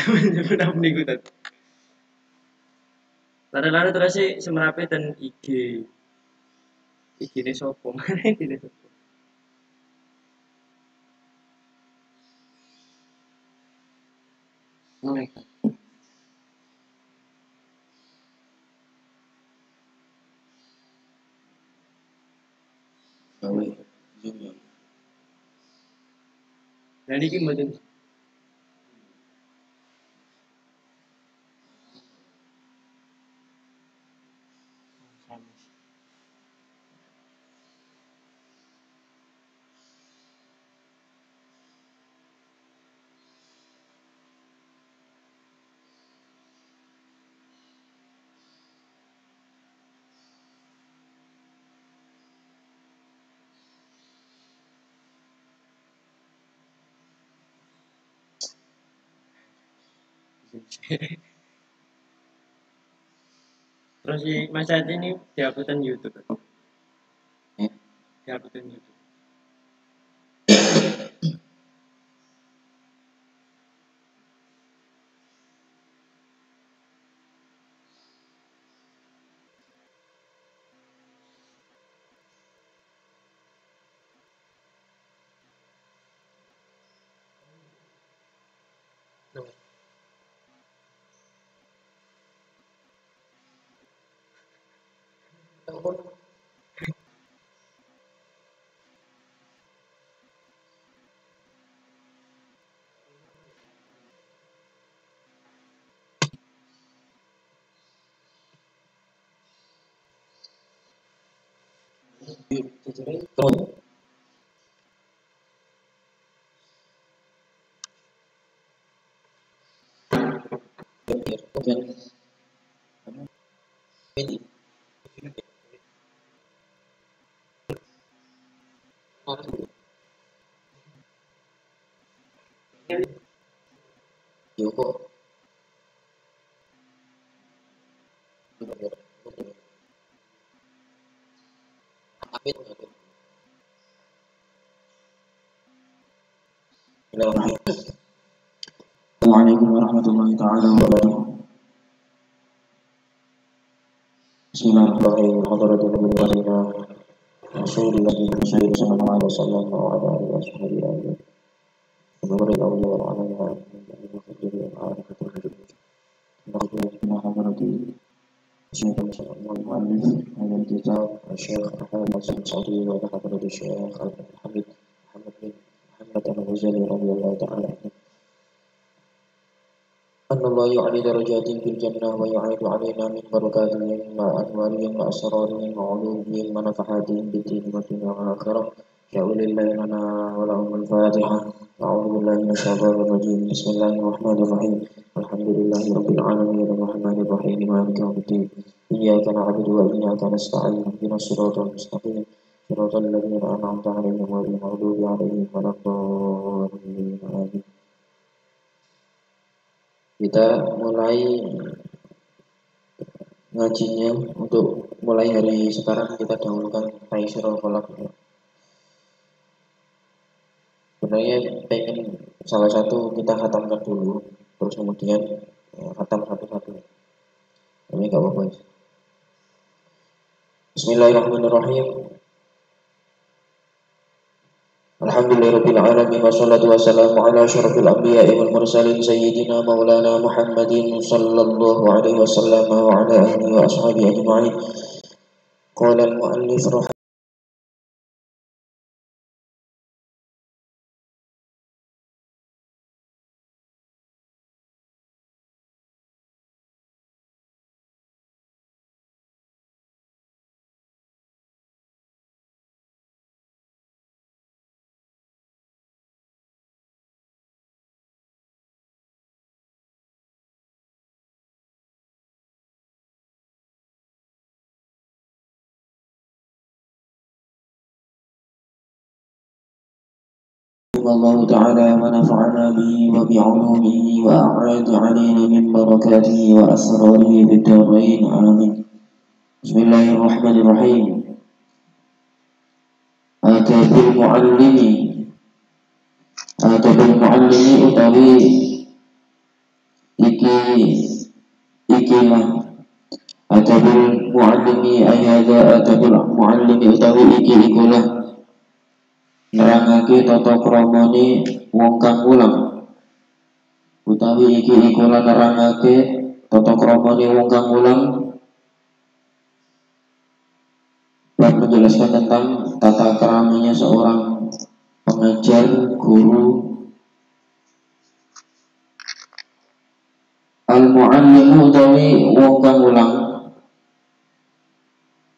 Pernah meniku tadi. Lari-lari terus sih semerape dan IG ini sopo mana ini sopo. Mereka gawe Zoom ya. Nah ini mboten. Terus si Mas Adi ini diuploadkan YouTube. Diuploadkan YouTube. Terus kemudian ini Joko Assalamualaikum warahmatullahi taala wabarakatuh. Bismillahirrahmanirrahim. Hadratul Mubarakina Rasulullah sallallahu alaihi wasallam wa ala alihi wasallam. Semoga Allah wa ala alihi wa sahbihi الشيخ المؤلف هذا الكتاب الشيخ محمد بن سعدي وحضرة الشيخ محمد بن محمد الغزالي رضي الله تعالى عنه أن الله يعلي درجات في الجنة ويعيد علينا من بركاتهم وأنوارهم وأسرارهم وعلومهم ونفحاتهم بالدين والدنيا والآخرة يقول الله لنا ولهم الفاتحة أعوذ بالله من الشيطان الرجيم بسم الله الرحمن الرحيم الحمد لله رب العالمين الرحمن الرحيم مالك يوم الدين إياك نعبد وإياك نستعين اهدنا الصراط المستقيم صراط الذين أنعمت عليهم غير المغضوب عليهم ولا الضالين آمين. Kita mulai ngajinya. Untuk mulai hari sekarang kita dahulukan Taisirul Qalaq. Sebenarnya pengen salah satu kita khatamkan dulu, terus kemudian khatam satu-satu. Ini gak apa-apa. Bismillahirrahmanirrahim. Alhamdulillahirabbil alamin wassalatu wassalamu ala asyrafil anbiya'i wal mursalin sayyidina maulana Muhammadin sallallahu alaihi wasallam wa ala alihi wa ashabihi ajma'in. Qala al-mu'allif الله تعالى ونفعنا به وبعلومه وأعاد علينا من بركاته وأسراره بالدارين آمين. بسم الله الرحمن الرحيم. Adabul muallimi utawi ikilah adabul muallimi ayada adabul muallimi utawi ikulah nerangake tata kramane wong kang mulang utawi ikulah nerangake tata kramane wong kang mulang dan menjelaskan tentang tata keramanya seorang pengajar guru. Al-muallimu utawi wong kang mulang,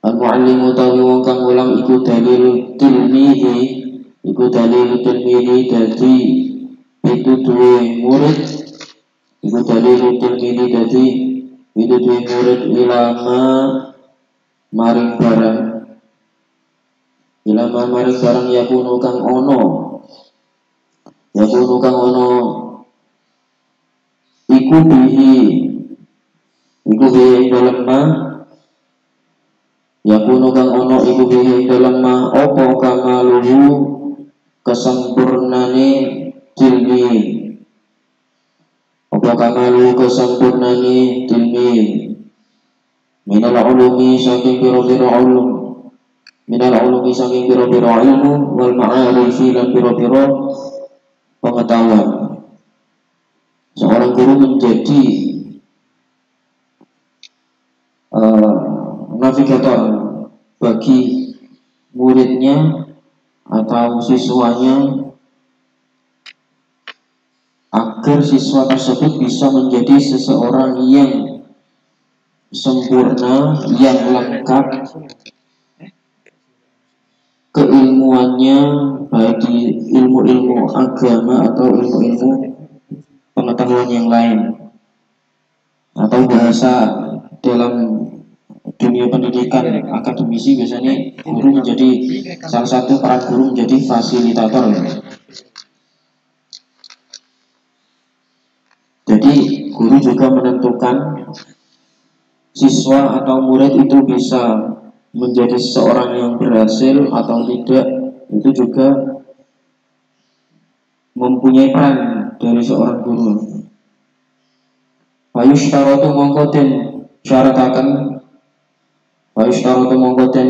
al-muallimu utawi wong kang mulang iku dalil tilmihi, dadi itu duwe murid, iku dalil tilmihi dadi itu duwe murid ilama maring barang yakunu kang ono iku bihi dalam ma yakunu kang ono iku bihi dalam ma opo kamaluhu kesempurnane tilmi minal ulumi saking biro-biro ilmu wal ma'arifi lan biro-biro pengetahuan. Seorang guru menjadi navigator bagi muridnya atau siswanya agar siswa tersebut bisa menjadi seseorang yang sempurna, yang lengkap keilmuannya, baik di ilmu-ilmu agama atau ilmu-ilmu pengetahuan yang lain, atau bahasa dalam dunia pendidikan akademisi biasanya guru menjadi salah satu peran guru menjadi fasilitator. Jadi guru juga menentukan siswa atau murid itu bisa menjadi seorang yang berhasil atau tidak, itu juga mempunyai peran dari seorang guru. Fayushtaratu mongko den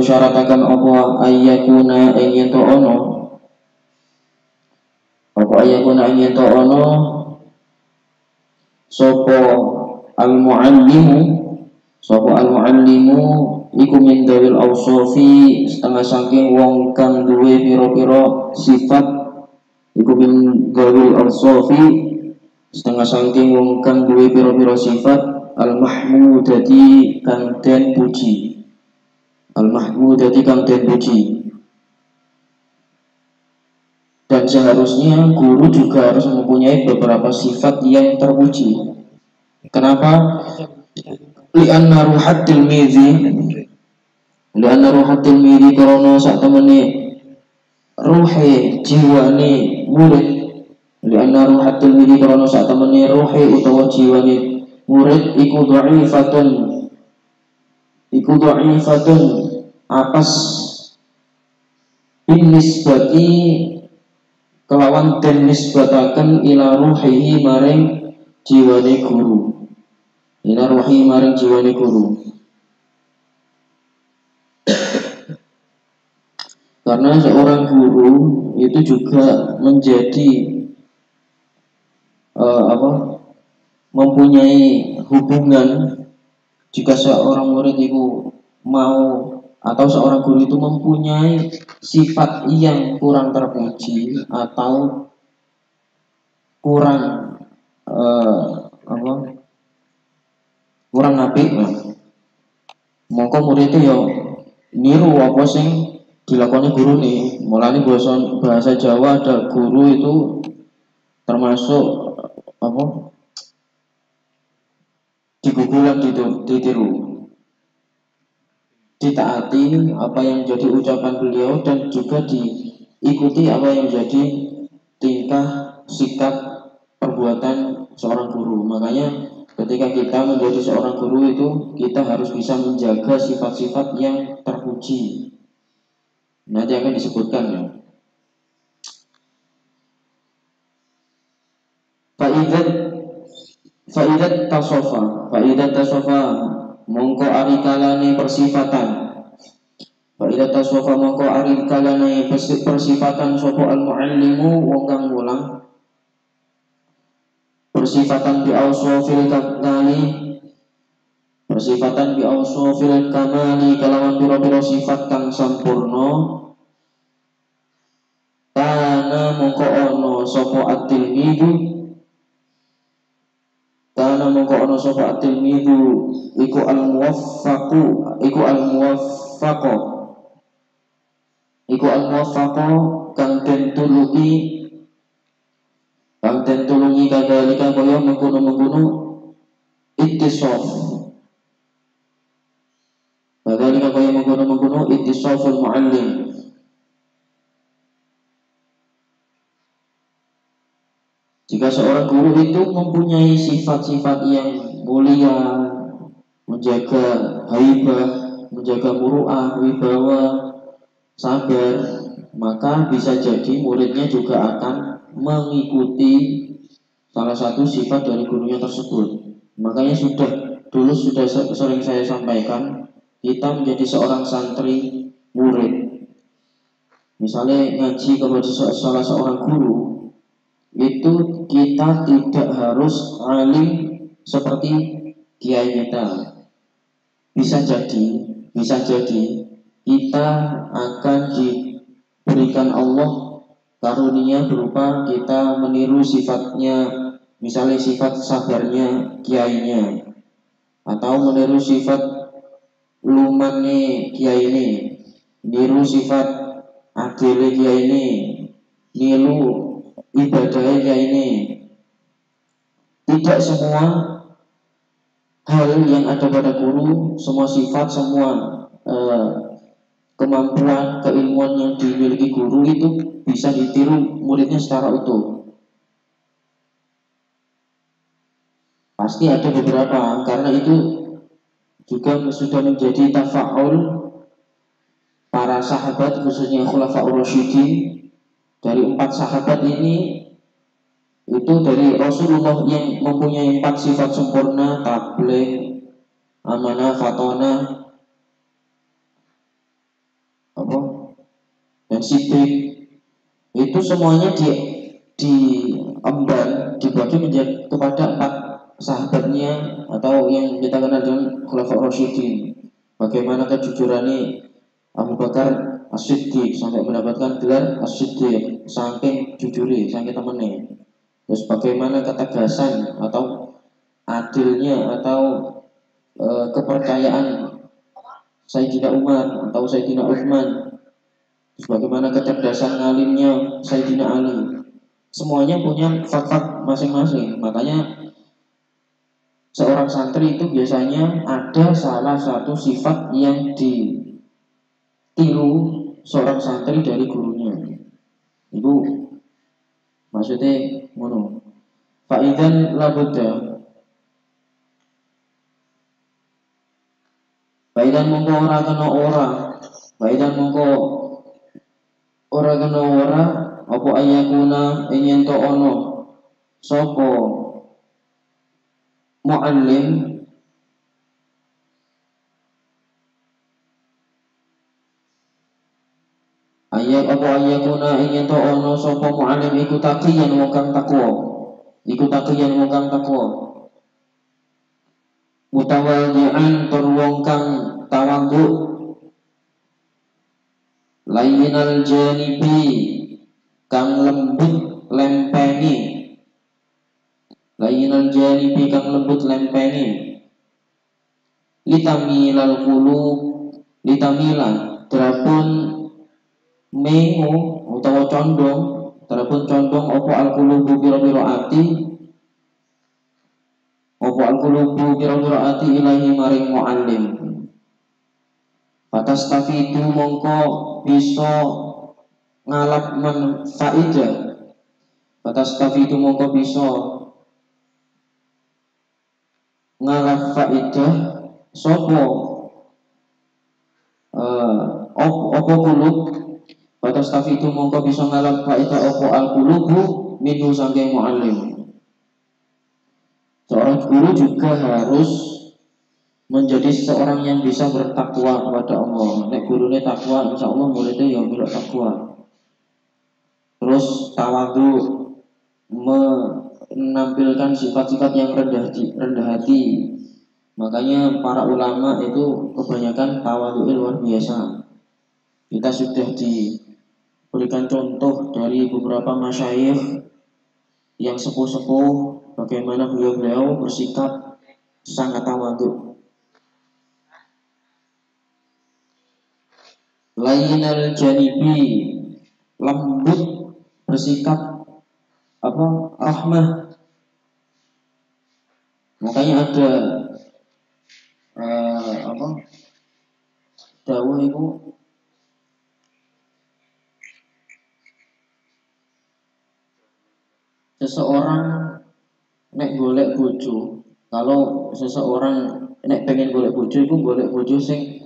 syaratakan apa ayyakuna ing ento ono sopo al-muallimu iku min dawil awsofi setengah saking wong kang duwe pira-pira sifat, iku min dawil awsofi setengah saking wong kang duwe pira-pira sifat al-mahmudati kang den puji, dan seharusnya guru juga harus mempunyai beberapa sifat yang terpuji. Kenapa? Li'anna ruhat tilmidhi karena sak temene ruhe jiwane murid. Li'anna ruhat tilmidhi karena sak temene ruhe utawa jiwane murid iku dha'ifatun apas bin nisbati kelawan den nisbataken ila ruhihi maring jiwane guru. Karena seorang guru itu juga menjadi mempunyai hubungan. Jika seorang murid itu mau atau seorang guru itu mempunyai sifat yang kurang terpuji atau kurang apik, mongko murid itu ya niru apa sing dilakoni guru nih. Mulane bahasa Jawa ada guru itu termasuk digugulan ditiru, ditaati apa yang jadi ucapan beliau dan juga diikuti apa yang jadi tingkah sikap perbuatan seorang guru. Makanya ketika kita menjadi seorang guru itu kita harus bisa menjaga sifat-sifat yang terpuji. Nanti akan disebutkan ya. Faidat tasofa mongko ari kalane persifatan. Faidat tasofa mongko ari kalane persifatan sapa al muallimu wong kang mulang. Persifatan bi ausofil kamali, persifatan bi ausofil kamali kalawan pira-pira sifat kang sampurna. Kana mongko ono sapa at-tilmidu, kana mongko ono sapa at-tilmidu iku al-muwaffaqu, iku al-muwaffaqo, iku al-muwaffaqo kang den tulungi, kang den tulungi kadhalika kaya mengkono-mengkono ittisof, kadhalika kaya mengkono-mengkono ittisoful muallim. Jika seorang guru itu mempunyai sifat-sifat yang mulia, menjaga haibah, menjaga muru'ah, wibawa, sabar, maka bisa jadi muridnya juga akan mengikuti salah satu sifat dari gurunya tersebut. Makanya dulu sudah sering saya sampaikan, kita menjadi seorang santri murid, misalnya ngaji kepada salah seorang guru, itu kita tidak harus alim seperti kiai kita. Bisa jadi kita akan diberikan Allah karunia berupa kita meniru sifatnya, misalnya sifat sabarnya kiainya, atau meniru sifat lumannya kiai ini, niru sifat adilnya kiai ini, niru ibadahnya kayak ini. Tidak semua hal yang ada pada guru, semua sifat, semua kemampuan, keilmuan yang dimiliki guru itu bisa ditiru muridnya secara utuh. Pasti ada beberapa, karena itu juga sudah menjadi tafa'ul para sahabat, khususnya khulafaur rasyidin. Dari 4 sahabat ini, itu dari Rasulullah yang mempunyai 4 sifat sempurna, tabligh, amanah, fatona, dan siddiq. Itu semuanya diemban, dibagi menjadi kepada 4 sahabatnya, atau yang kita kenal dengan khulafaur rasyidin. Bagaimana kejujurannya Abu Bakar As-Siddiq sampai mendapatkan gelar As-Siddiq, saking jujuri, saking temennya. Terus bagaimana ketegasan atau adilnya atau kepercayaan Sayyidina Umar atau Sayyidina Utsman. Terus bagaimana kecerdasan ngalimnya Sayyidina Ali. Semuanya punya fak-fak masing-masing. Makanya seorang santri itu biasanya ada salah satu sifat yang ditiru seorang santri dari gurunya. Itu maksudnya ngono. Faidan labudda, faidan mongko ora kena ora, faidan mongko ora kena ora apa ayakuna yen to ono sapa muallim ayakuna yen to ono sapa muallim iku taqiyan wong kang takwa, iku taqiyan wong kang takwa, mutawalli'an tur wong kang tawadhu, layyinal janibi kang lembut lempeni, layyinal janibi kang lembut lempeni, litamilal qulub, litamila drapun mengu utawa condong, drapun condong opo al-qulubu pira-pira ati, opo al-qulubu pira-pira ati ilahi maring muallim. Batas tafidu mongko bisa ngalap manfaidah, batas tafidu mongko bisa ngalap faidah sopo opo kulub, batas tafidu mongko bisa ngalap faidah opo al-qulubu minu sangking muallim. Seorang guru juga harus menjadi seseorang yang bisa bertakwa kepada Allah. Nek gurune takwa, insya Allah muridnya yang milok takwa. Terus tawadhu, menampilkan sifat-sifat yang rendah hati. Makanya para ulama itu kebanyakan tawadhu'nya luar biasa. Kita sudah diberikan contoh dari beberapa masyayikh yang sepuh-sepuh, bagaimana beliau-beliau bersikap sangat tawadhu. Lainal janibi, lembut, bersikap rahmah. Makanya ada dawuh itu seseorang nek golek bojo, kalau seseorang nek pengen golek bojo itu golek bojo sing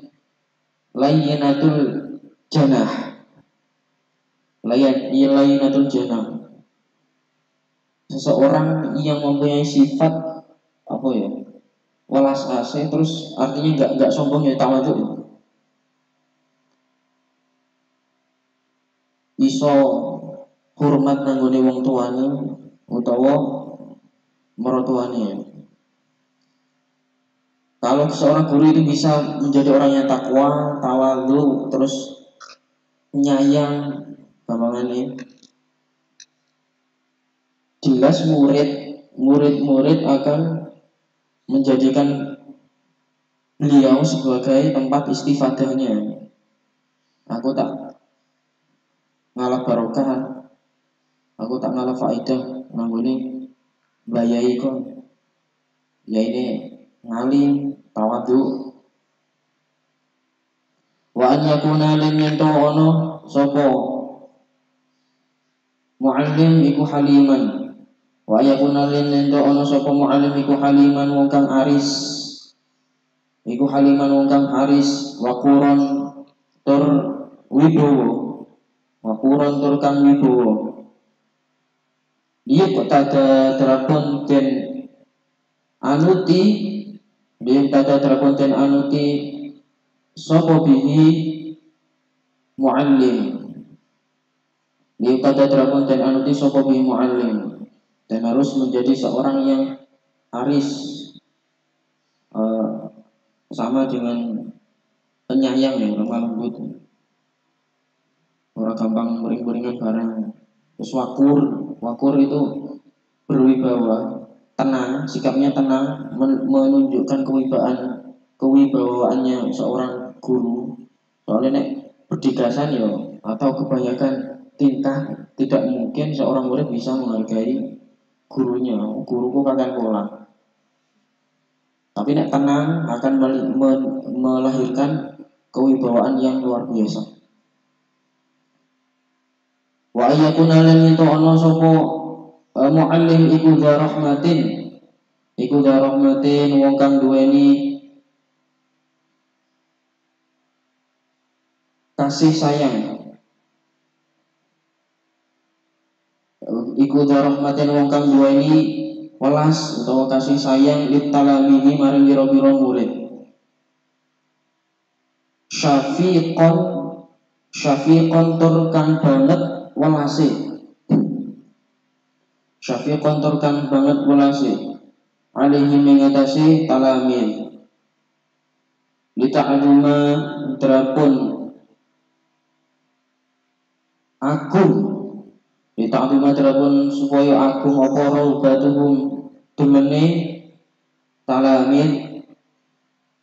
layyinatul janah. Layyinatul janah. Seseorang yang mempunyai sifat welas asih, terus artinya enggak sombong ya, tawadhu. Iso hormat nanggone wong tuane utawa mertuane. Kalau seorang guru itu bisa menjadi orang yang takwa, tawadhu, terus penyayang, gampangane, jelas murid-murid akan menjadikan beliau sebagai tempat istifadahnya. Aku tak ngalah barokah, aku tak ngalah faidah nanggone mbayai kon. Ya ini ngalim, tawadhu. Wa an yakuna lan yanto ono sapa muallim iku haliman. Wa yakuna lan yanto ono sapa muallim iku haliman wong kang aris. Iku haliman wong kang aris, waquron tur wibowo. Waquron tur kang wibowo. Dia kok tada terapun ten anuti, dia tada terapun ten anuti sapa bihi muallim. Dia tada terapun ten anuti sapa bihi muallim, dan harus menjadi seorang yang aris, sama dengan penyayang ya, lemah lembut, orang gampang bering-beringan barang. Terus wakur itu berwibawa, tenang, sikapnya tenang, menunjukkan kewibawaannya seorang guru. Soalnya nek berdikasan ya atau kebanyakan tingkah, tidak mungkin seorang murid bisa menghargai gurunya. Guruku kakak pola. Tapi nek tenang akan melahirkan kewibawaan yang luar biasa. Wa ayyakuna lan itu ana sapa muallim iku dha rahmatin wong kang duweni kasih sayang. Iku dha rahmatin wong kang duweni welas utawa kasih sayang litalamihi maring pira-pira murid. Syafiqon tur kang banget welase. Syafiqon tur kang banget welase. Alaihi mengatasi talamil. Lita'aluma drapun agung. Lita'aluma drapun supaya agung apa raubatuhum demene talamil.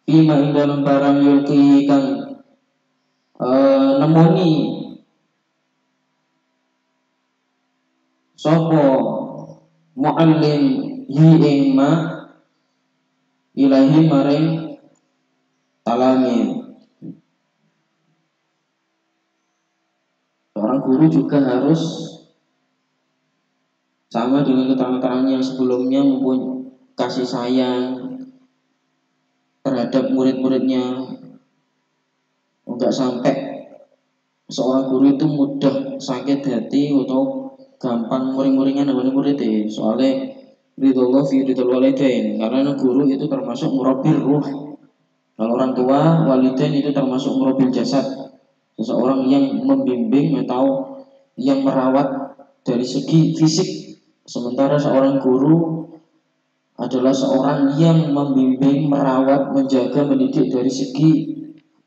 Fima ing dalam barang yulki kang nemoni sapa muallim ing ma ilahi maring talamin. Seorang guru juga harus sama dengan keterangan yang sebelumnya, mempunyai kasih sayang terhadap murid-muridnya. Enggak sampai seorang guru itu mudah sakit hati atau gampang muring-muringan dengan murid. Soalnya ridullah fi ridul walidain, karena guru itu termasuk murabbil ruh. Kalau orang tua, walidain itu termasuk murabbil jasad, seseorang yang membimbing atau yang merawat dari segi fisik. Sementara seorang guru adalah seorang yang membimbing, merawat, menjaga, mendidik dari segi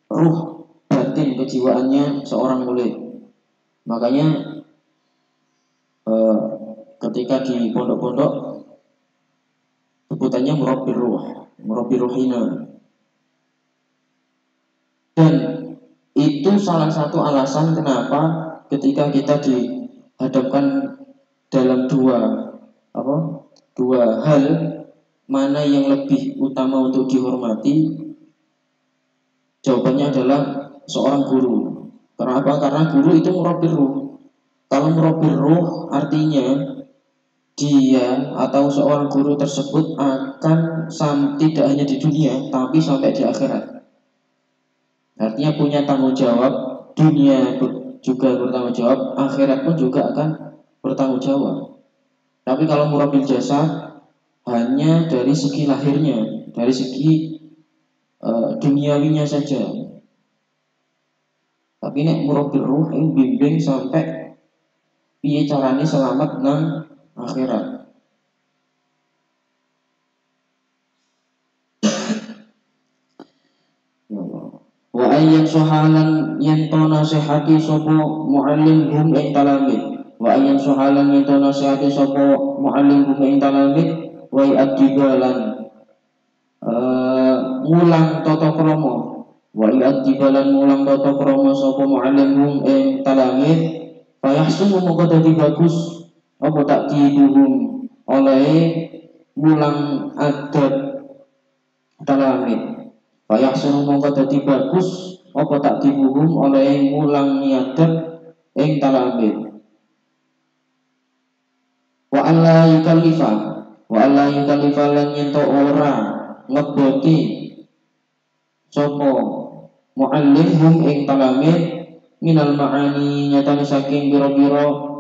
ruh, batin, kejiwaannya seorang murid. Makanya ketika di pondok-pondok sebutannya murabbil ruh, murabbil ruhina. Dan itu salah satu alasan kenapa ketika kita dihadapkan dalam dua hal, mana yang lebih utama untuk dihormati, jawabannya adalah seorang guru. Kenapa? Karena guru itu murabbil ruh. Kalau murabbil ruh artinya dia atau seorang guru tersebut akan tidak hanya di dunia tapi sampai di akhirat. Artinya punya tanggung jawab, dunia juga bertanggung jawab, akhirat pun juga akan bertanggung jawab. Tapi kalau murabbil jasad hanya dari segi lahirnya, dari segi duniawinya saja. Tapi nek murabbil ruh ini bimbing sampai piye carane selamat nang akhirat. Wa ayyan suhalan yanto nasihati sapa muallim hum ing talamid. Wa ayyan suhalan yanto nasihati sapa muallim hum ing talamid wa adibalan mulang tata krama. Wa adibalan mulang tata krama sapa muallim hum ing talamid fayahsunu moko dadi bagus apa tak diduhum oleh mulang adab talamid. Fayahsunu mongko dadi bagus apa tak dibuhum oleh mulang niadab ing talamid. Wa alla yukallifa lan yento ora ngeboti sapa muallim hum ing talamid minal ma'ani nyatane saking biro-biro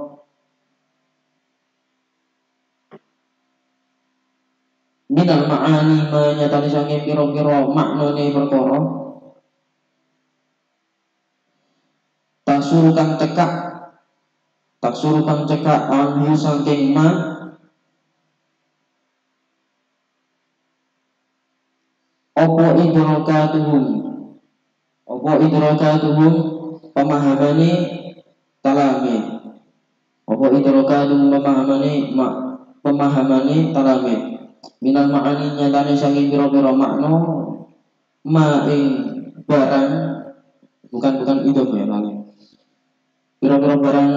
minal ma'ani nyatane saking pira-pira maknane perkara taksuru kang cekak anhu saking ma apa idrakatuhum pemahamane talamid, apa idrakatuhum pemahamane talamid minal ma'ani nyatane saking pira-pira makna ma ing barang bukan itu ya kali pira-pira barang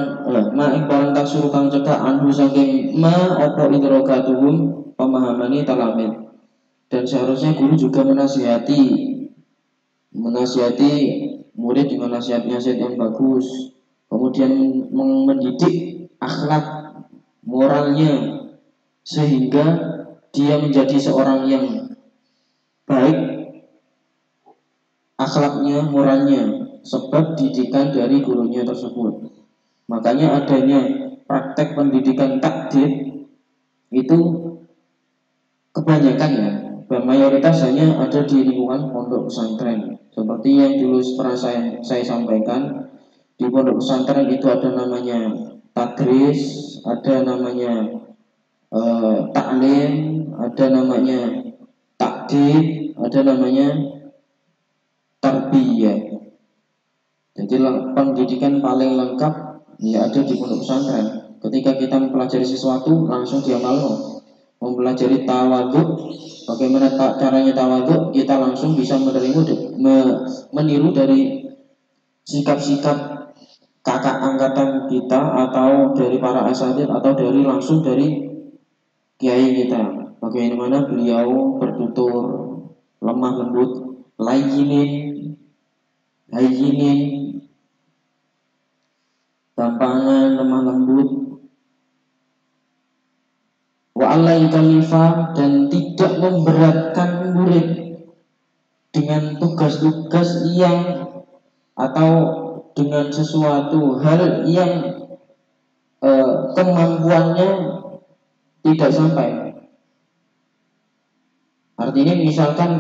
ma ing barang tak suruh kang cekak anhu saking ma apa idrakatuhum pemahamane talamid. Dan seharusnya guru juga menasihati murid dengan nasihat-nasihat yang bagus, kemudian mendidik akhlak moralnya sehingga dia menjadi seorang yang baik akhlaknya, moralnya, sebab didikan dari gurunya tersebut. Makanya adanya praktek pendidikan takdir itu kebanyakan ya, mayoritas hanya ada di lingkungan pondok pesantren. Seperti yang dulu pernah saya sampaikan, di pondok pesantren itu ada namanya tadris, ada namanya taklim, ada namanya takdib, ada namanya tarbiyah. Jadi pendidikan paling lengkap ya ada di pondok pesantren. Ketika kita mempelajari sesuatu langsung diamalkan. Mempelajari tawaduk, bagaimana caranya tawaduk, kita langsung bisa meniru dari sikap-sikap kakak angkatan kita atau dari para asatidz atau langsung dari kiai kita. Bagaimana beliau bertutur lemah lembut, layinin, gampangan, lemah lembut. Wa alla yukallifa dan tidak memberatkan murid dengan tugas-tugas yang atau dengan sesuatu hal yang kemampuannya tidak sampai. Artinya misalkan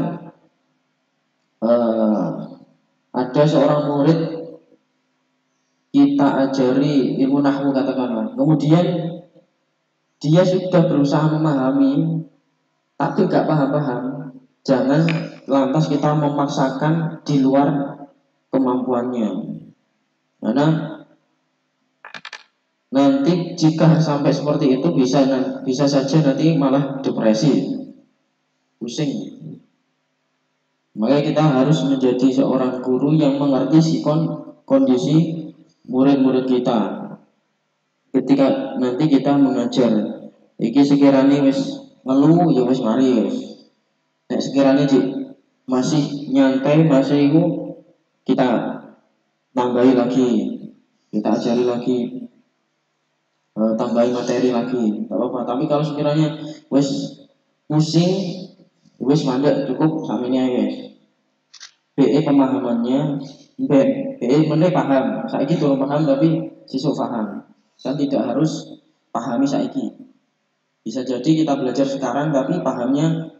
ada seorang murid kita ajari ilmu nahwu katakanlah, kemudian dia sudah berusaha memahami tapi gak paham-paham, jangan lantas kita memaksakan di luar kemampuannya, karena nanti jika sampai seperti itu bisa saja nanti malah depresi, pusing. Makanya kita harus menjadi seorang guru yang mengerti kondisi murid-murid kita. Ketika nanti kita mengajar, iki sekiranya wis ngeluh ya wis mari wis. Nek sekiranya masih nyantai, masih itu kita tambahi lagi, kita ajari lagi, tambahi materi lagi, tak apa-apa. Tapi kalau sekiranya wis pusing, wis mandek cukup sampai ini aja. BE pemahamannya, BE mana paham, saiki belum paham tapi sisuk paham. Kan tidak harus pahami saiki. Bisa jadi kita belajar sekarang tapi pahamnya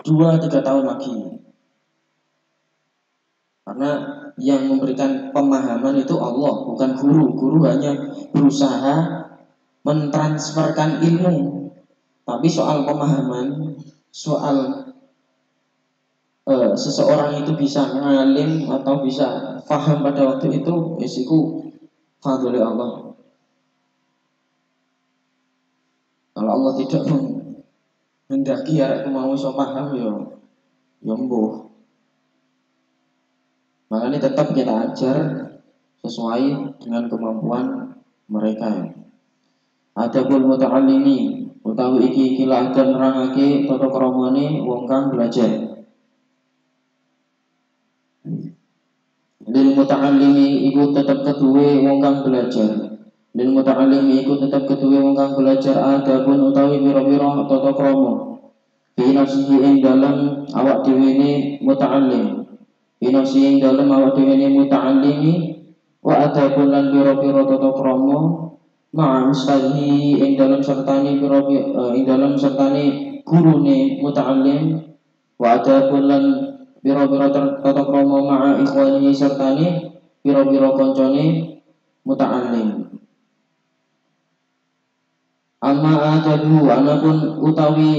2-3 tahun lagi. Karena yang memberikan pemahaman itu Allah, bukan guru. Guru hanya berusaha mentransferkan ilmu. Tapi soal pemahaman, soal seseorang itu bisa ngalim atau bisa paham pada waktu itu, isiku fadhole Allah. Kalau Allah tidak menghendaki arek mau iso paham ya mbuh. Makanya tetap kita ajar sesuai dengan kemampuan mereka. Adabul muta'allimi utawi iki lan nerangake tata kramane wong kang belajar. Lil muta'allimi iku tetap keduwe wong kang belajar. Lil muta'allimi iku tetap keduwe wong kang belajar adabun utawi pira-pira tata krama. Fi nafsihi ing dalem awak dhewe ne muta'allim. Fi nafsihi ing dalem awak dhewe ne muta'allimi wa adabun lan pira-pira tata krama ma'a ustadhi ing dalem sertane pira-pira ing dalem sertane gurune muta'allim wa adabun lan biro-biro tata krama ma'a ikhwanihi sertane biro-biro koncone muta'allim. Amma adabu anapun utawi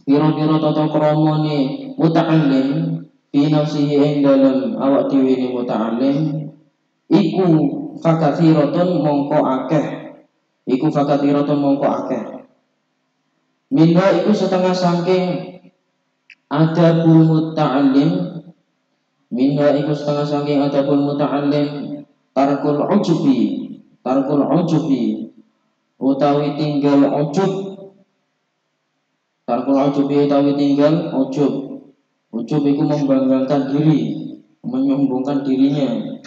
biro-biro tata kramane muta'allim fi nafsihi ing dalem awak dhewe ne muta'allim iku fakathiratun mongko akeh. Iku fakathiratun mongko akeh. Minha iku setengah saking adabul muta'allim. Minha iku setengah saking adabul muta'allim tarkul ujubi utawi tinggal ujub. Tarkul ujubi utawi tinggal ujub. Ujub iku membanggakan diri, menyombongkan dirinya,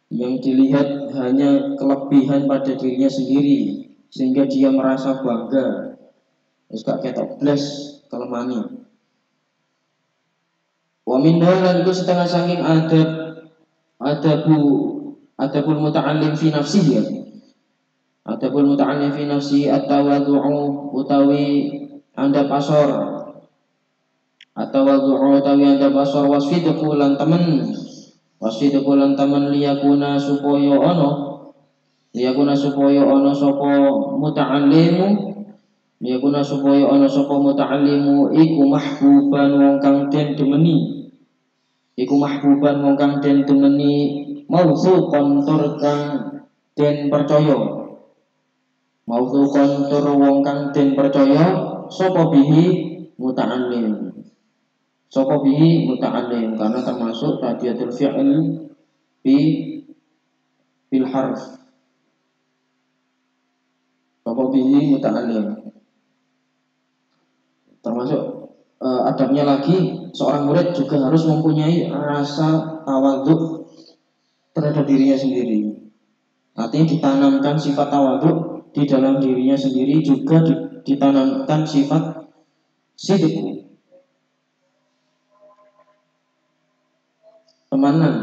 yang dilihat hanya kelebihan pada dirinya sendiri sehingga dia merasa bangga. Wis gak ketok blas kelemane. Wa min lan iku setengah saking adabul muta'allim fi nafsihi. Adabul muta'allim fi nafsihi at-tawadhu'u utawi anda pasor. At-tawadhu'u utawi anda pasor wasfidqu lan temen. Wasfidqu lan temen liyakuna supaya ana sapa muta'allimu. Liyakuna supaya ana sapa muta'allimu iku mahbuban wong kang den demeni. Iku mahbuban wong kang den temeni mausuqon tur kang den percaya. Mausuqon tur wong kang den percaya sapa bihi muta'allim. Sapa bihi muta'allim karena termasuk tadiatul fi'il bil harf. Sapa bihi muta'allim. Termasuk adabnya lagi, seorang murid juga harus mempunyai rasa tawadhu terhadap dirinya sendiri. Artinya ditanamkan sifat tawadhu di dalam dirinya sendiri, juga ditanamkan sifat sidq, temanan.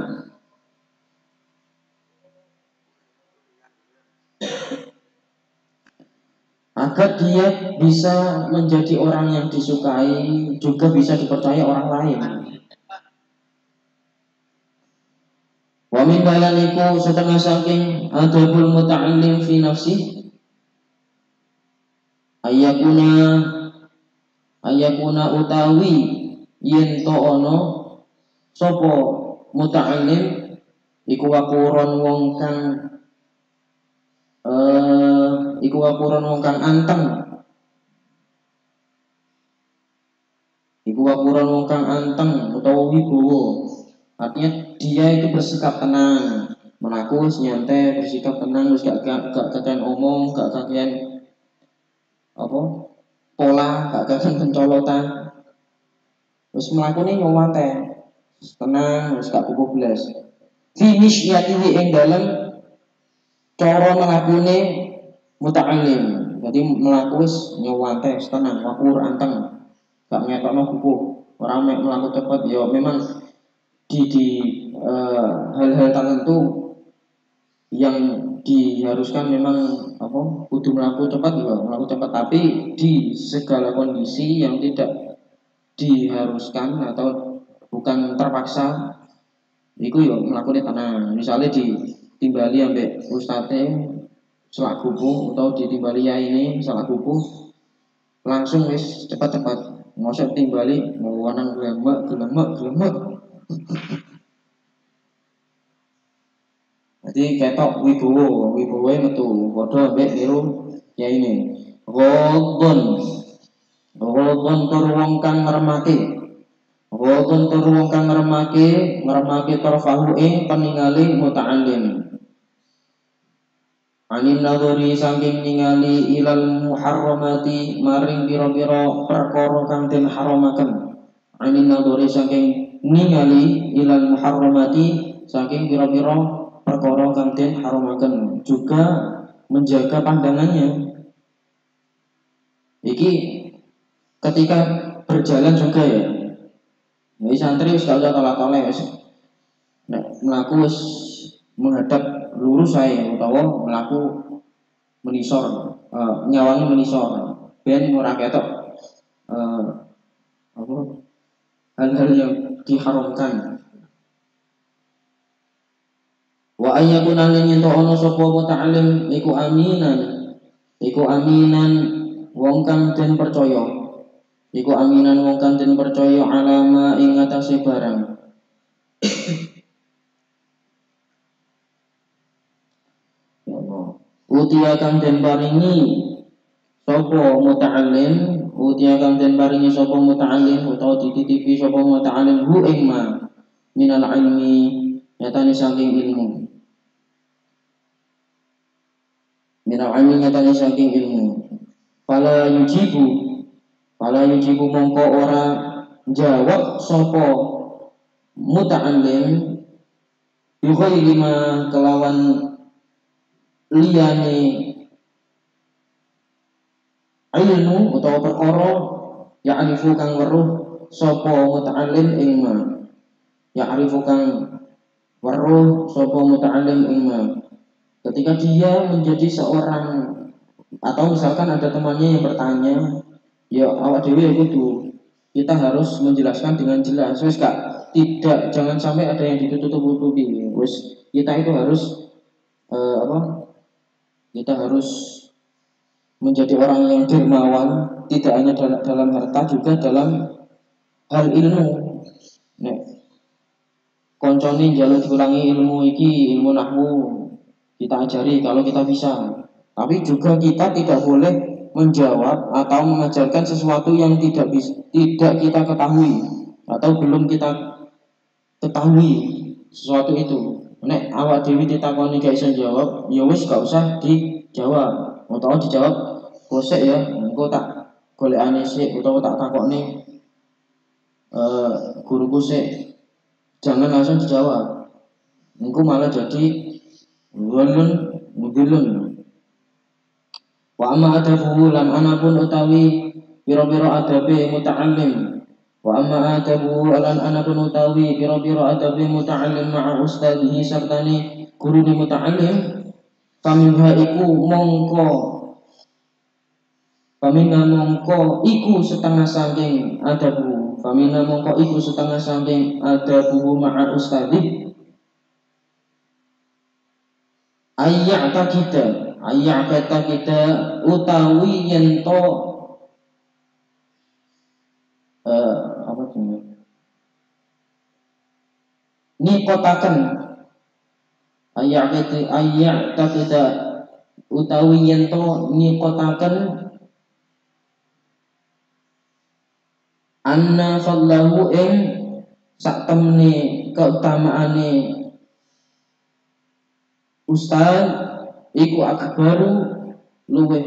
agar dia bisa menjadi orang yang disukai, juga bisa dipercaya orang lain. Wa min balaniku setengah saking adabul muta'allim fi nafsi ayakuna utawi yen to ono sapa muta'allim iku wapuron wong kang anteng, iku wapuron wong kang anteng utawa wibowo. Artinya dia itu bersikap tenang, melaku nyantai, bersikap tenang, terus gak kakean omong, gak kakean apa pola, gak kakean pencolotan, terus melakukan nyowate tenang, terus gak kubublas. Finish yatihi ing dalam cara melakune muta'allim. Jadi melaku nyowate tenang, wakur anteng, gak ngetokno kuku, orang melaku cepat. Ya memang di hal-hal tertentu yang diharuskan memang kudu melaku cepat juga melaku cepat, tapi di segala kondisi yang tidak diharuskan atau bukan terpaksa iku yo melakukan tenang. Misalnya ditimbali ambek ustate selak kuku atau ditimbali ya ini selak kuku langsung wis cepat-cepat ngosok timbali mau wanang gelemek. Jadi ketok wibowo metu padha ambek niru ya ini. Ghadon tur wong kang ngremake tarfahu ing peningali muta'allim. Anin nadhuri saking ningali ilal muharramati maring pira-pira perkara kang den haramaken. Anin nadhuri saking ningali ilal muharramati saking pira-pira perkara kang den haramaken, juga menjaga pandangannya. Iki ketika berjalan juga ya. Jadi santri wis gak usah tolak-tolak wis. Nek mlaku wis menghadap lurus saya utawa mlaku menisor, nyawangi menisor ben ora ketok hal-hal yang diharamkan. Wa ayyakuna lan yen ono sapa muta'allim iku aminan wong kang den percaya. Iku aminan wong kang den percaya alama ing atase barang. Utia kang den paringi sapa muta'allim, utawa dititipi sapa muta'allim hu ing ma minal ilmi nyatane saking ilmu. Fala yujibu mongko ora jawab sapa muta'allim bi ghairi ma kelawan liyane ilmu utawa perkara ya'rifu kang weruh sapa muta'allim ing ma. Ya'rifu kang weruh sapa muta'allim ing ma. Ketika dia menjadi seorang, atau misalkan ada temannya yang bertanya, ya awak dewe kudu kita harus menjelaskan dengan jelas. Wes jangan sampai ada yang ditutup-tutupi. Wes kita itu harus kita harus menjadi orang yang dermawan, tidak hanya dalam harta, juga dalam hal ilmu. Nek koncone njaluk diulangi ilmu iki, ilmu nahwu, kita ajari kalau kita bisa. Tapi juga kita tidak boleh menjawab atau mengajarkan sesuatu yang tidak kita ketahui atau belum kita ketahui sesuatu itu. Nek awak dewi ditakoni gak iso jawab, ya wis gak usah dijawab. Utawa dijawab kosek ya, engko tak golekane sik utawa tak takokne guruku sik. Jangan langsung dijawab. Engko malah jadi mudilun. Wa amma adabuhu lan anapun utawi pira-pira adabe muta'allim. Wa amma adabuhu lan anapun utawi pira-pira adabe muta'allim ma'a ustadihi sartani guru di muta'allim. Faminha iku mongko Famina mongko iku setengah saking adabu. Famina mongko iku setengah saking adabu ma'a ustadi. Ayat kita utawi yento apa sih? Nikotaken ayat kita utawi yento nikotaken anna fadlahu ing sak temne keutamaane ustaz iku akbaru luweh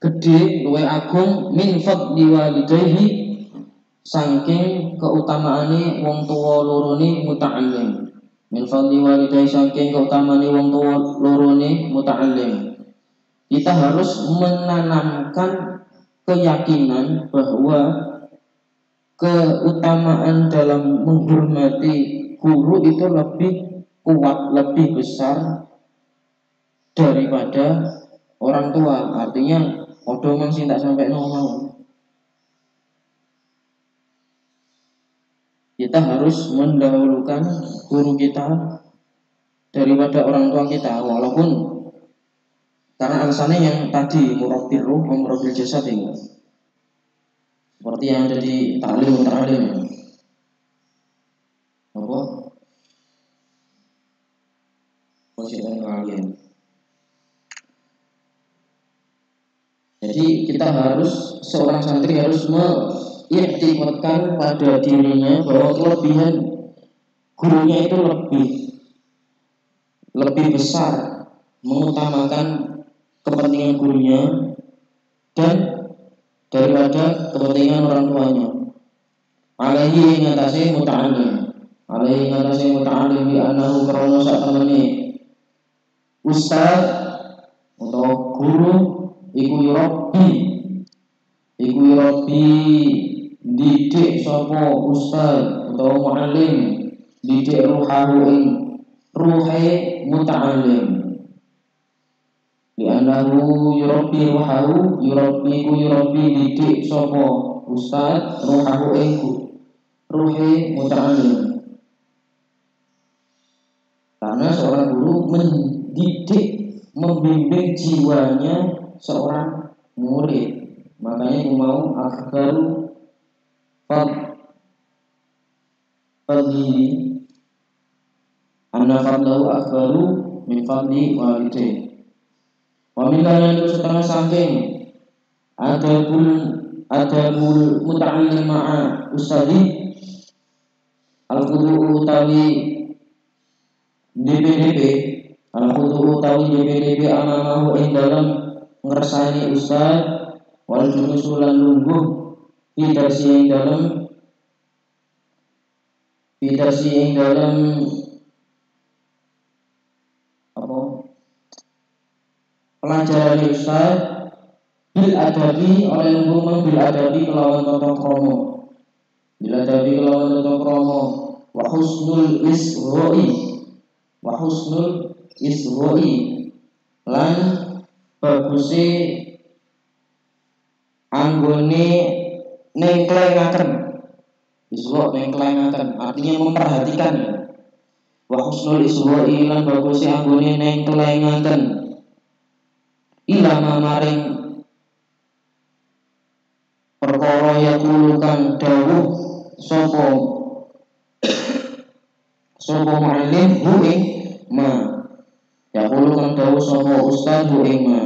gede luweh agung min fadli walidayhi saking keutamaane wong tuwa lorone muta'allim. Min fadli walidayhi saking keutamaane wong tuwa lorone muta'allim. Kita harus menanamkan keyakinan bahwa keutamaan dalam menghormati guru itu lebih kuat, lebih besar daripada orang tua. Artinya odoman sih tak sampai mau. Kita harus mendahulukan guru kita daripada orang tua kita, walaupun karena alasannya yang tadi murabbil ruh, murabbil jasad ini. Seperti yang ada di ta'lim apa? Posisi kalian. Jadi kita harus, seorang santri harus mengiktikadkan pada dirinya bahwa kelebihan gurunya itu lebih besar, mengutamakan kepentingan gurunya dan daripada kepentingan orang tuanya. Alaihi ngatasi muta'allim bi annahu karena sak temene ustaz atau guru iku yurabbi didik sapa ustaz atau muallim didik ruhahu ing ruhe muta'allim. Bi annahu yurabbi ruhahu yurabbi didik sapa ustaz ruhahu ing ruhe muta'allim. Karena seorang guru mendidik, membimbing jiwanya seorang murid. Makanya aku mau akbaru fadli anna fadlahu akbaru min fadli walidayhi. Wa min kana setengah saking adabul muta'allim ma'a ustadi al-qudu utawi DPDP al-qudu utawi DPDP amamahu ing dalam ngersani ustaz wal julusulan lungguh fidasi ing dalam apa pelajaran ustaz bil adabi oleh lungguh bil adabi kelawan tata krama wa husnul isro'i lan baguse anggone nengklengaken. Isro nengklengaken artinya memperhatikan. Wa husnul isro'i lan baguse anggone nengklengaken ila maring perkara yakulukan dawuh sapa mu'allim hu ing ma yakulukan dawuh sapa ustaz hu ing ma.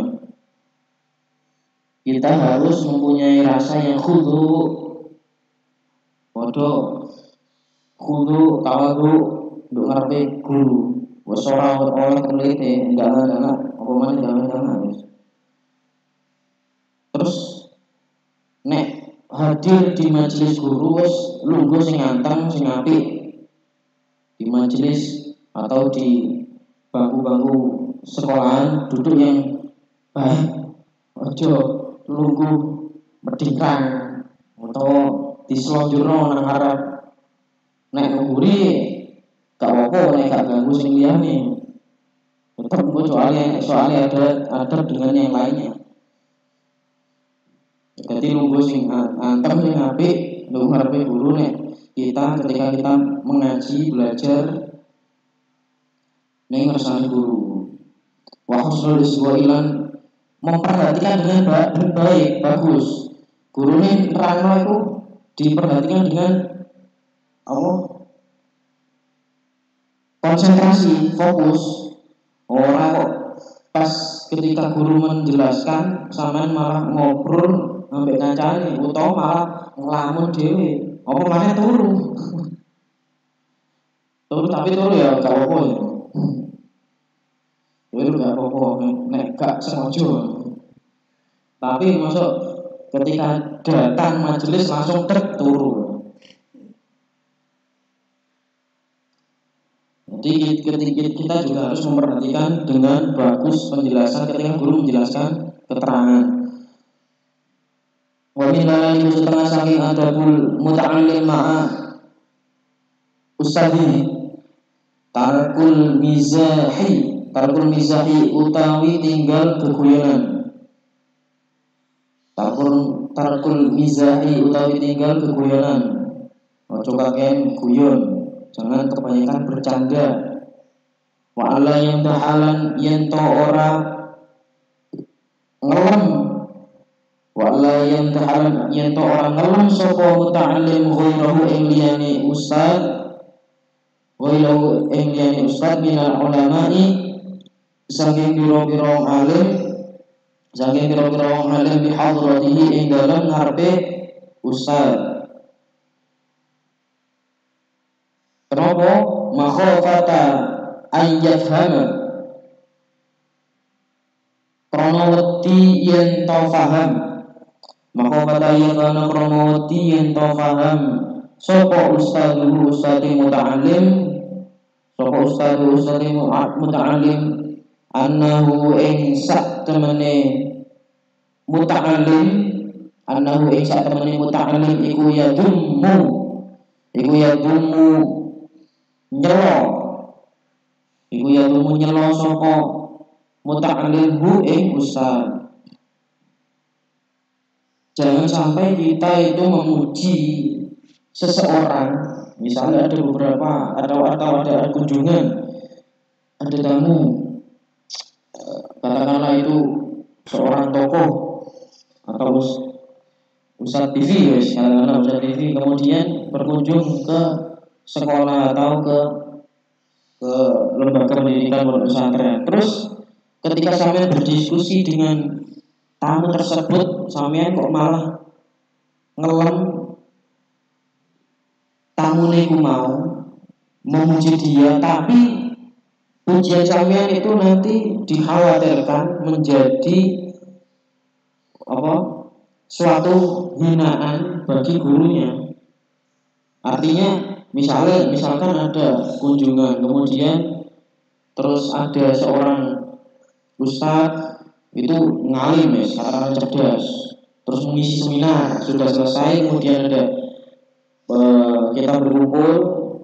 Kita harus mempunyai rasa yang khudu tawadu untuk ngarepe guru. Wis ora oleh kelite enggak apa maneh. Terus nek hadir di majelis guru wis lungguh sing anteng sing apik di majelis atau di bangku-bangku sekolahan duduk yang baik, ojo lungguh medhingkang atau diselonjurno nang arep nek ngguri gak apa-apa nek gak ganggu sing liyane tetep soalnya ada dengan yang lainnya. Jadi lungguh sing antem sing apik lungguh ngarepe guru nek kita ketika kita mengaji belajar ning ngersane guru. Wa husnul iswa'ilan memperhatikan dengan baik, bagus. Gurune nerangno iku diperhatikan dengan apa? Konsentrasi, fokus. Ora kok pas ketika guru menjelaskan sampean malah ngobrol ambek kancane utawa malah ngelamun dhewe. Apa maneh turu. Turu tapi turu ya gak apa-apa ya. Turu gak apa-apa nek gak sengaja. Tapi masuk ketika datang majelis langsung turu. Jadi kita juga harus memperhatikan dengan bagus penjelasan ketika guru menjelaskan keterangan. Wa min itu setengah saking adabul muta'allim ma'a ustadhi tarkul mizahi utawi tinggal keguyonan. Tarkul mizahi utawi tinggal keguyonan. Ojo kakean guyon. Jangan kebanyakan bercanda. Wa ala yang tahalan yento ora ngelem. Wa ala yang tahalan yento ora ngelem sapa muta'allim ghairahu ing liyane ustad minal ulama'i saking pira-pira alim bi hadratihi ing dalem ngarepe ustad. Kenapa? Makhafata ayyafhama krana wedi yen tau paham. Makhafata ayyafhama krana wedi yen tau paham sapa ustadhu muta'allim annahu ing sak temene muta'allim iku nyelo sapa muta'allim hu ing ustaz. Jangan sampai kita itu memuji seseorang, misalnya ada beberapa atau ada kunjungan, ada tamu, katakanlah itu seorang tokoh atau Ustadz TV, katakanlah Ustadz TV kemudian berkunjung ke sekolah atau ke lembaga pendidikan pesantren. Terus ketika sampean berdiskusi dengan tamu tersebut, sampean kok malah ngelem tamu niku mau memuji dia, tapi pujian sampean itu nanti dikhawatirkan menjadi suatu hinaan bagi gurunya. Artinya misalkan ada kunjungan, kemudian terus ada seorang ustadz itu ngalim ya, sekarang cerdas, terus mengisi seminar, sudah selesai, kemudian ada kita berkumpul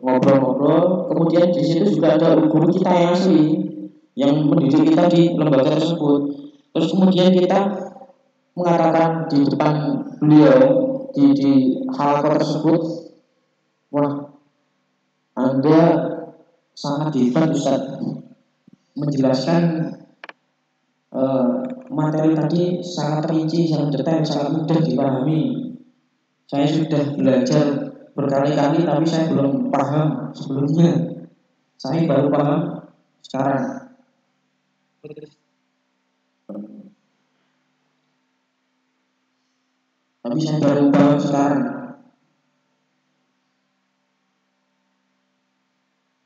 ngobrol-ngobrol, kemudian di situ juga ada guru kita yang asli yang mendidik kita di lembaga tersebut. Terus kemudian kita mengatakan di depan beliau di halakoh tersebut, wah, Anda sangat hebat Ustaz, menjelaskan materi tadi sangat rinci, sangat detail, sangat mudah dipahami. Saya sudah belajar berkali-kali tapi saya belum paham sebelumnya. Saya baru paham sekarang. Tapi saya baru paham sekarang.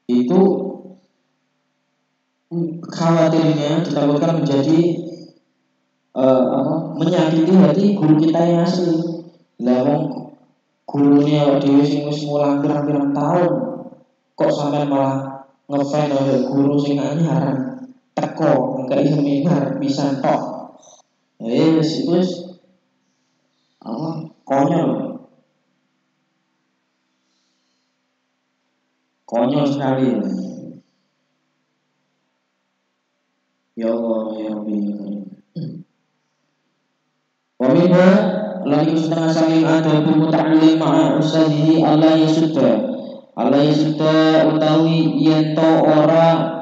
Itu khawatirnya ditakutkan menjadi menyakiti hati guru kita yang asli. Lah wong gurunya awak dhewe sing wis mulang pirang-pirang tahun kok sampean malah ngefan oleh guru sing anyar teko ngkai seminar bisa tok. Wis konyol sekali. Ya Allah ya Rabbi. Waminha niku setengah saking adab muta'allim ma'a ustadihi ala yasudda utawi yen to ora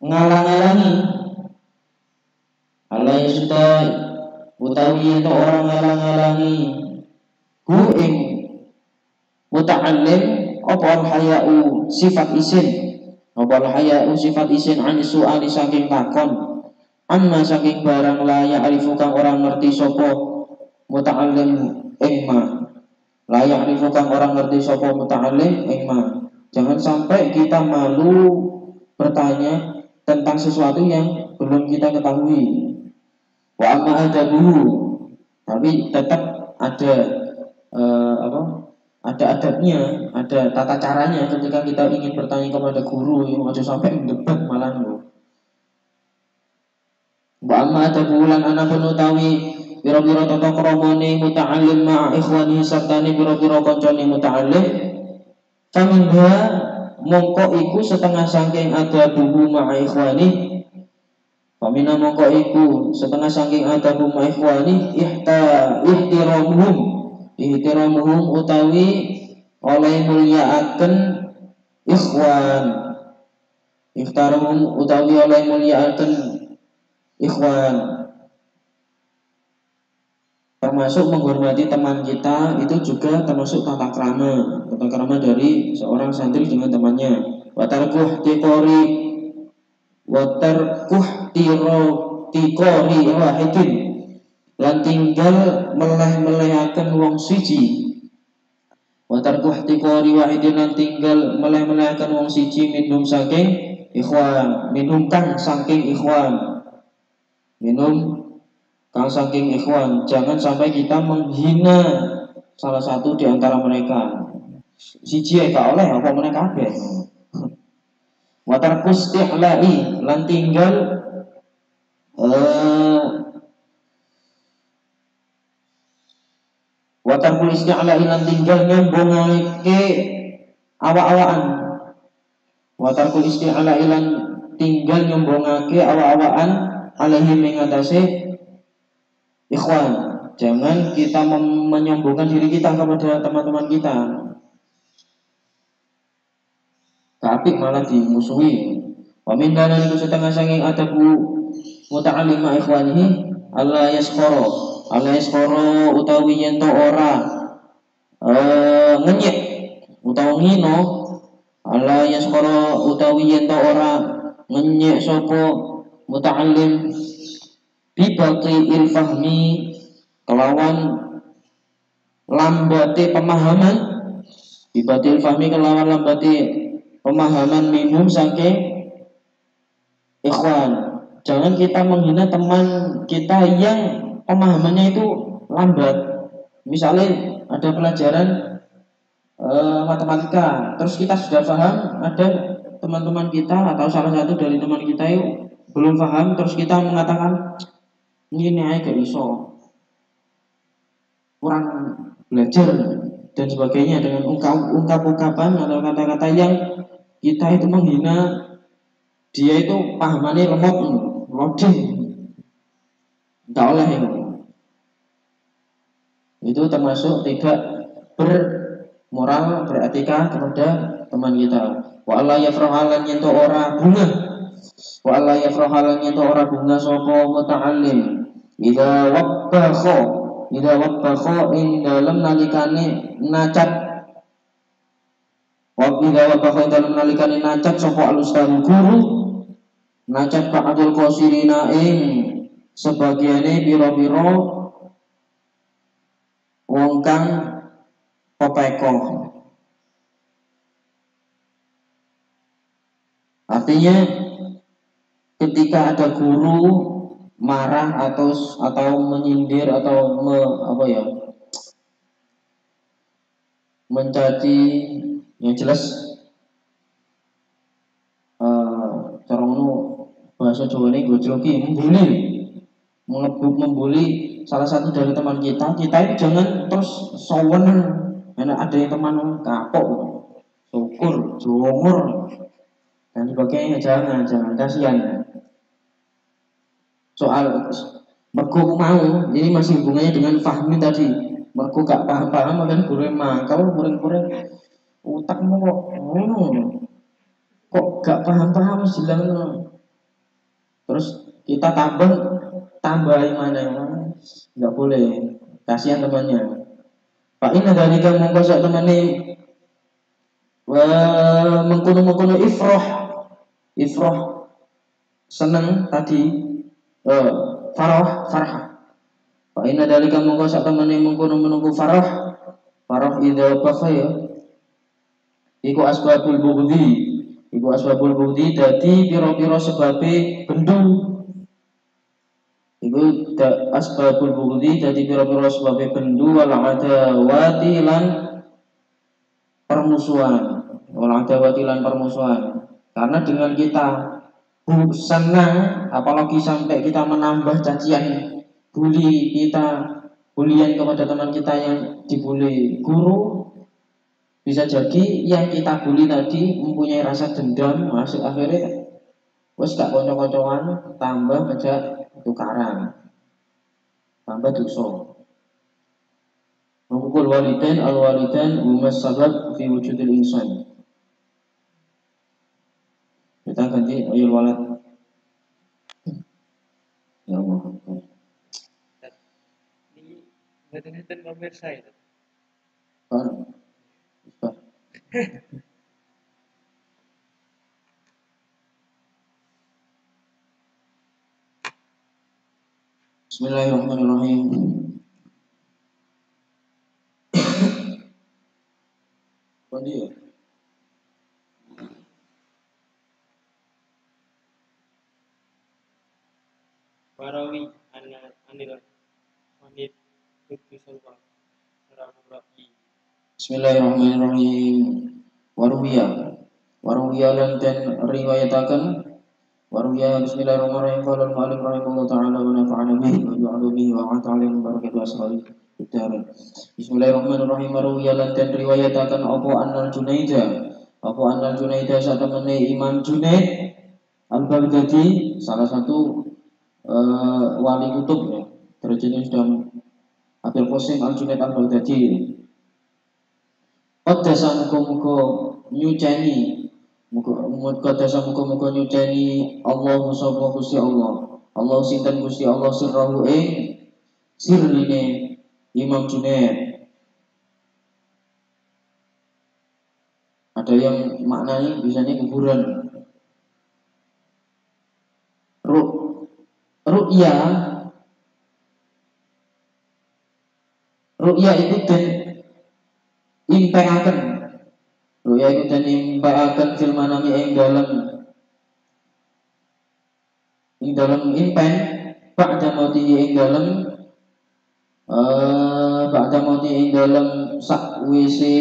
ngalang-alangi ala yasudda utawi yen to ora ngalang-alangi hu ing muta'allim apa al-haya'u sifat isin an su'ali saking takon amma saking barang la ya'rifu kang orang ngerti sapa muta'allim ing ma la ya'rifu kang orang ngerti sapa muta'allim ing ma. Jangan sampai kita malu bertanya tentang sesuatu yang belum kita ketahui. Wa amma adabuhu, tapi tetap ada ada adabnya, ada tata caranya ketika kita ingin bertanya kepada guru, yang aja sampai debat malah lho. Wa amma adabulan ana penutawi biro-biro tata kramane muta'allim ma'a ikhwani sartane biro-biro kancane muta'allim faminha mongko iku setengah saking adabuhu ma'a ikhwani famina mongko iku setengah saking adabuhu ma'a ikhwani ihtiramuhum utawi oleh mulyaaken ikhwan ihtiramuhum utawi oleh mulyaaken ikhwan, termasuk menghormati teman kita itu juga termasuk tata krama dari seorang santri dengan temannya. Watarkuh tikori wahidin lan tinggal meleh-melehaken wong siji. Watarkuh tikori wahidin lan tinggal meleh-melehaken wong siji minum saking ikhwan, minum kang saking ikhwan. Jangan sampai kita menghina salah satu di antara mereka. Siji gak oleh apa mereka kabeh. Wa tarkus isti'la'i lan tinggal wa tarkus isti'la'i lan tinggal nyambungake awak-awakan. Wa tarkus isti'la'i lan tinggal nyambungake awak-awakan alaihi mengatasi ikhwan. Jangan kita menyombongkan diri kita kepada teman-teman kita, tapi malah dimusuhi. Wa min dana niku setengah sanging adabu muta'allim ma ikhwanihi alla yaskhara utawi yen to ora ngenyek utawa ngino alla yaskhara utawi yen to ora ngenyek sapa muta'allim bibati ilfahmi kelawan lambate pemahaman minum saking ikhwan. Jangan kita menghina teman kita yang pemahamannya itu lambat. Misalnya ada pelajaran matematika, terus kita sudah paham, ada teman-teman kita atau salah satu dari teman kita itu belum paham, terus kita mengatakan ini aja gak iso, kurang belajar dan sebagainya dengan ungkapan atau kata-kata yang kita itu menghina dia, itu pahamannya lemot, loading, gak oleh itu termasuk tidak bermoral, beretika kepada teman kita. Wa alla yafrahalan yentu ora bunga sapa muta'allim idza wabbakha ing dalem nalikane nacat sapa al-ustaz guru nacat ba'dul qasirina ing sebagiane pira-pira wong kang pepekoh. Artinya ketika ada guru marah atau menyindir atau mencaci, yang jelas cara bahasa Jawa ini gojloki, membuli salah satu dari teman kita itu jangan terus sowen. Ada yang teman kapok, syukur, jongor dan sebagainya, jangan kasihan. Soal mergo mau ini masih hubungannya dengan fahmi tadi. mergo gak paham-paham kan guru mangkal muring-muring utakmu kok ngono. Kok gak paham-paham jelang. Terus kita tambahin mana nggak boleh, kasihan temannya. Pak ini dari kamu mengkosak temannya mengkuno ifroh seneng tadi farah. Pak ini dari kamu mengkosak temannya mengkuno menunggu farah ida apa ya? Iku asbabul budi dadi piro-piro sebabe bendu. Iku asbabul budi dadi piro-piro sebabe bendu wal adawati lan permusuhan. Karena dengan kita senang, apalagi sampai kita menambah cacian bulian kepada teman kita yang dibully guru, bisa jadi yang kita bully tadi mempunyai rasa dendam, masuk akhirnya wes gak kocok-kocokan, tambah aja tukaran, tambah dosa. Hukukul walidain al-walidain humas sabab fi wujudil insan. Kita ganti ayat walad. Ya Allah. Ini ngeten-ngeten pemirsa itu. Bismillahirrahmanirrahim. Dia Warawi anil wanit buktisulwa saraburai. Bismillahirrahmanirrahim. Waruwiya lan den riwayataken waruwiya bismillahirrahmanirrahim qala al-mu'allif rahimahullah ta'ala wa nafa'ana bihi wa ja'ala bihi wa ata'ala barakatuh ashabi Udaran. Bismillahirrahmanirrahim. Waruwiya lan den riwayataken apa annal Junaida satemene Imam Junaid Al-Baghdadi salah satu wali kutub ya. Derajatnya sudah Abil Qasim Al-Junaid Al-Baghdadi. Qadasa muga-muga nyuceni Allah sapa Gusti Allah. Allah sinten Gusti Allah sirrahu sirrine Imam Junaid. Ada yang maknanya bisanya kuburan. Ru'ya itu den impeaken. Ru'ya itu den impeaken fil manami ing dalem impen ba'da mauti ing dalem sakwise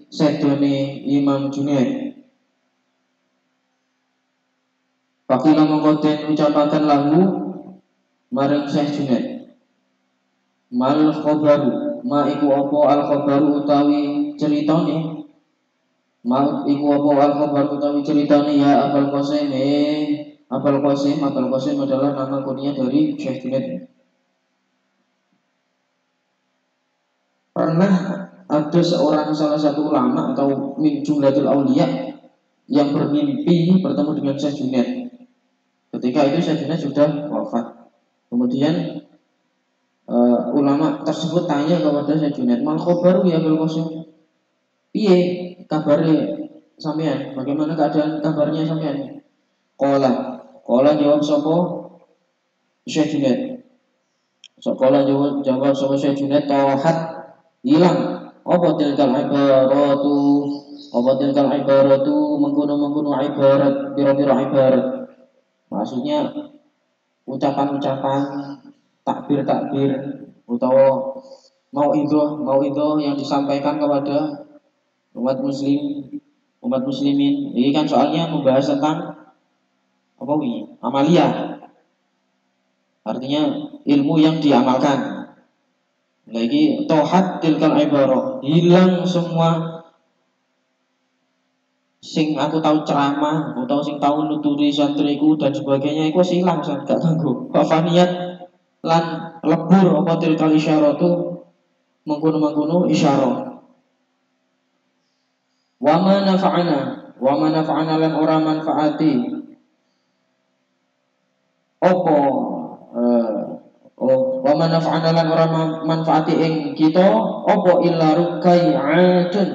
sedone Imam Junaid. Pakila mongko den ucapaken lagu maring Syekh Junaid. Mal khobaru ma iku apa al khobaru utawi ceritane. Ma iku apa al khobaru utawi ceritane ya Abul Qasim. Abul Qasim adalah nama kunyah dari Syekh Junaid. Pernah ada salah satu ulama atau min jumlatul auliya yang bermimpi bertemu dengan Syekh Junaid. Ketika itu Syekh Junaid sudah wafat. Kemudian ulama tersebut tanya kepada Syekh Junaid, "Mal khobaru ya Abul Qasim? Piye kabare sampean? Bagaimana keadaan kabarnya sampean?" Qala jawab sapa Syekh Junaid. Jawab sapa Syekh Junaid, "Tawahat hilang apa tilkal ibaratu mengkono ibarat pira-pira ibarat." Maksudnya ucapan-ucapan takbir utawa mauidhah yang disampaikan kepada umat muslimin. Ini kan soalnya membahas tentang apa ini? Amalia. Artinya ilmu yang diamalkan. Lagi tohat tilkal ibarah, hilang semua sing aku tahu ceramah, aku tahu sing tahu nuturi santriku dan sebagainya, itu hilang gak tangguh. Fafaniyat lan lebur apa tilkal isyaratu mengkono-mengkono isyarah. Wa ma nafa'ana lan ora manfaati opo wa ma nafa'ana lan ora manfaati ing kita opo illa rukai'atun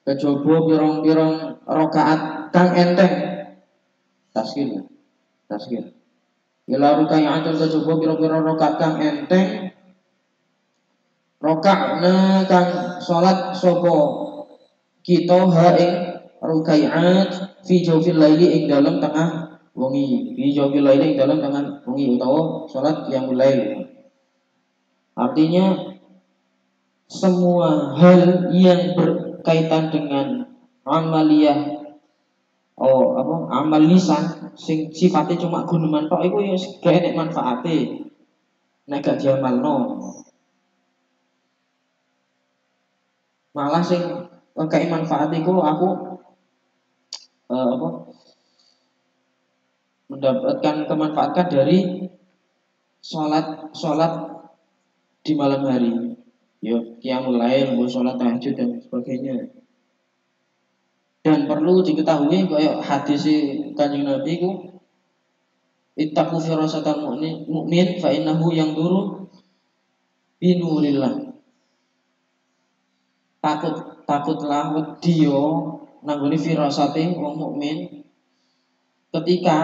kejaba pirang-pirang rakaat kang enteng. Taskin illa rukai'atun kejaba pirang-pirang rakaat kang enteng. Rokakna kang sholat sopo kita ha ing rukai'at fi jawfil laili ing dalam tengah wengi utawa sholat yang lail. Artinya semua hal yang berkaitan dengan amaliyah amal lisan sing sifatnya cuma guneman tok iku ya gak enek manfaate nek gak diamalno. Malah sing kayak manfaat itu aku mendapatkan kemanfaatan dari sholat di malam hari, ya qiyamul lail, sholat tahajud dan sebagainya. Dan perlu diketahui kayak hadis Kanjeng Nabi itu ittaqu firasatal mu'min fa innahu yanzuru binurillah. Takutlah dia nangguni firasate wong mukmin ketika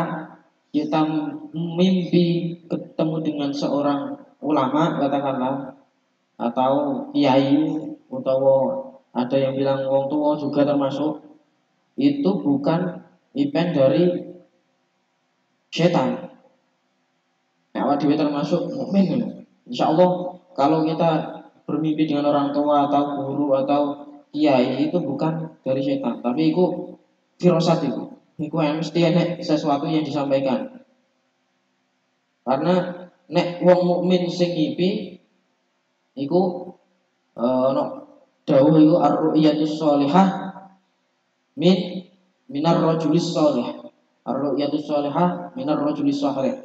kita mimpi ketemu dengan seorang ulama katakanlah atau kiai atau ada yang bilang wong tua juga termasuk, itu bukan event dari setan. Awak dhewe termasuk mukmin. Insyaallah kalau kita bermimpi dengan orang tua atau guru atau kiai itu bukan dari setan, tapi itu firasat itu yang mesti enek sesuatu yang disampaikan. Karena nek wong mukmin sing ngipi iku dawuh iku ar-ru'yatus shalihah minar rajulis shalih. Ar-ru'yatus shalihah minar rajulis shalih.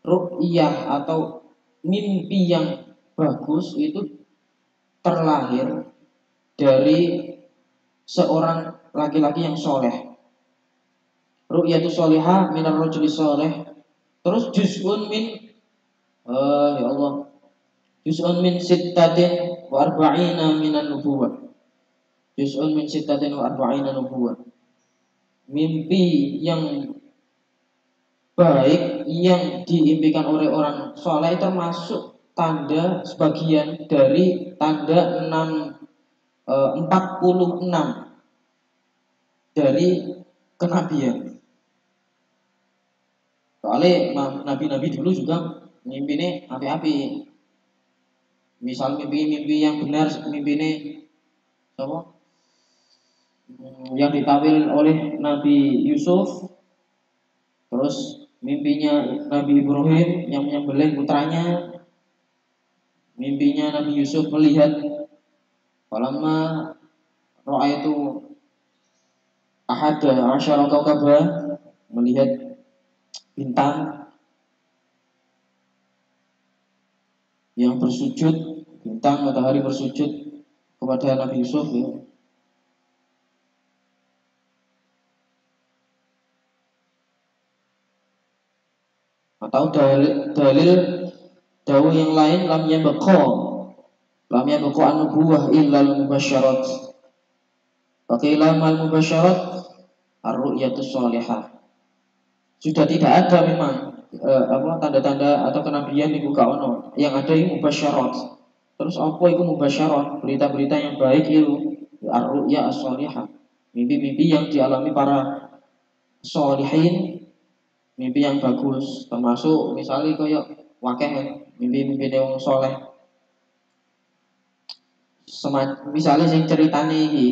Ru'yah atau mimpi yang bagus itu terlahir dari seorang laki-laki yang soleh. Ru'yatu sholihah minar rajuli soleh. Terus juz'un min juz'un min sittatin wa arba'ina minan nubuwah. Juz'un min sittatin wa arba'ina nubuwah. Mimpi yang baik yang diimpikan oleh orang soleh termasuk tanda sebagian dari tanda 46 dari kenabian. Soalnya nabi-nabi dulu juga mimpinya api-api. Misal mimpi yang benar, mimpinya apa? Yang ditawil oleh Nabi Yusuf. Terus mimpinya Nabi Ibrahim yang menyembelih putranya. Mimpinya Nabi Yusuf melihat falamma ra'aitu ahada asyara kaukaba, melihat bintang yang bersujud, bintang matahari bersujud kepada Nabi Yusuf ya. Atau dalil dawuh yang lain lam yabqa an-nubuwah illa al-mubasyarat. Faqila al-mubasyarat ar-ru'yatus shalihah. Sudah tidak ada memang tanda-tanda atau kenabian iku gak ono. Yang ada iku mubasyarat. Terus apa iku mubasyarat? Berita-berita yang baik itu ar-ru'ya as-shalihah. Mimpi-mimpi yang dialami para sholihin, mimpi yang bagus, termasuk misalnya kayak wakeh mimpi-mimpi wong soleh. Misalnya sing ceritane iki,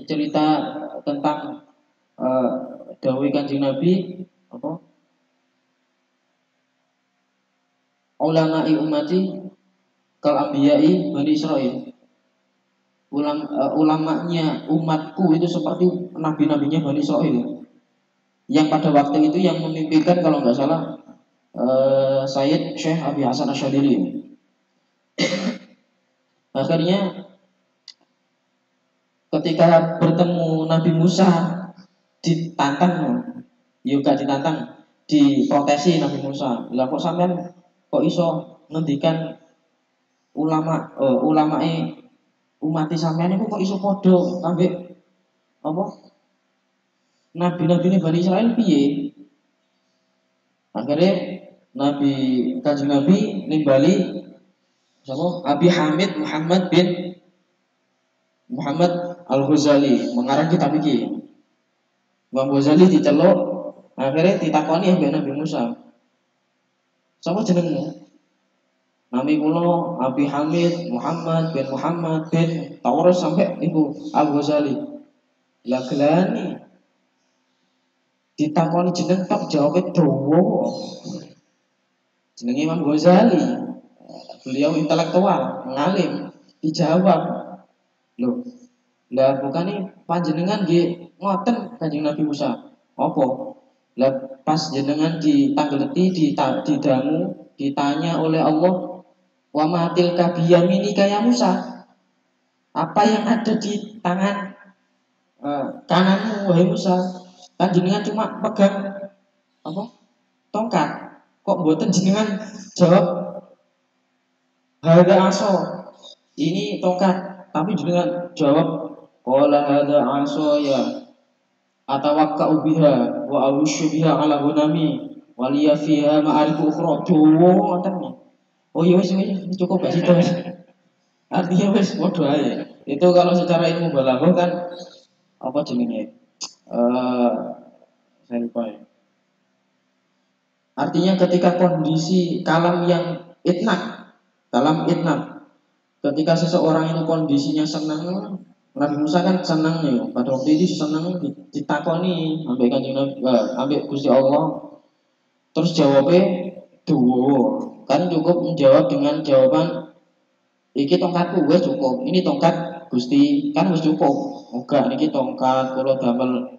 cerita tentang dawuh Kanjeng Nabi apa? Ulama'i ummati kal anbiya'i Bani Israil. Ulamanya umatku itu seperti nabi-nabinya Bani Israil. Yang pada waktu itu yang memimpikan kalau nggak salah Sayyid Syekh Abi Hasan Asyadili. Akhirnya ketika bertemu Nabi Musa ditantang, juga ditantang, diprotesi Nabi Musa. Lah kok sampean kok iso ngendikan ulamae umat sampean itu kok iso padha ambek apa? Nabi-nabi Bani Israil piye? Akhirnya Kanjeng Nabi nimbali sapa? Abi Hamid Muhammad bin Muhammad Al-Ghazali mengarang kitab iki. Imam Ghazali diceluk, akhirnya ditakoni ambek Nabi Musa. Sapa jenengmu? Nami kula Abi Hamid Muhammad bin Taurus sampai ibu Al-Ghazali. Lah gelani ditakoni jeneng tok jawabe dawa. Jenenge Imam Ghazali. Beliau intelektual, ngalim, dijawab. Loh, lah bukane panjenengan nggih ngoten Kanjeng Nabi Musa. Apa? Lah pas jenengan ditanggleti, didangu, ditanya oleh Allah, "Wa matil kabiyamini kaya Musa?" Apa yang ada di tangan kananmu wahai Musa? Kan jenengan cuma pegang apa? Tongkat. Kok mboten jenengan jawab hadza aso. Ini tongkat, tapi jenengan jawab qala hadza aso ya atawakka'u biha wa awshu biha ala gunami wa liya fiha ma'arifu ukhra. Oh iya wis cukup gak situ. Artinya wis padha ae. Itu kalau secara ilmu balaghah kan apa jenenge? Saya lupa ya. Artinya ketika kondisi kalam yang itnaq, ketika seseorang itu kondisinya senang, Nabi Musa kan senang ya. Pada waktu itu senang ditakoni ambek Kanjeng Nabi, ambek Gusti Allah. Terus jawabnya duo. Kan cukup menjawab dengan jawaban iki tongkatku wis cukup. Ini tongkat Gusti kan wis cukup. Muga niki tongkat kula damel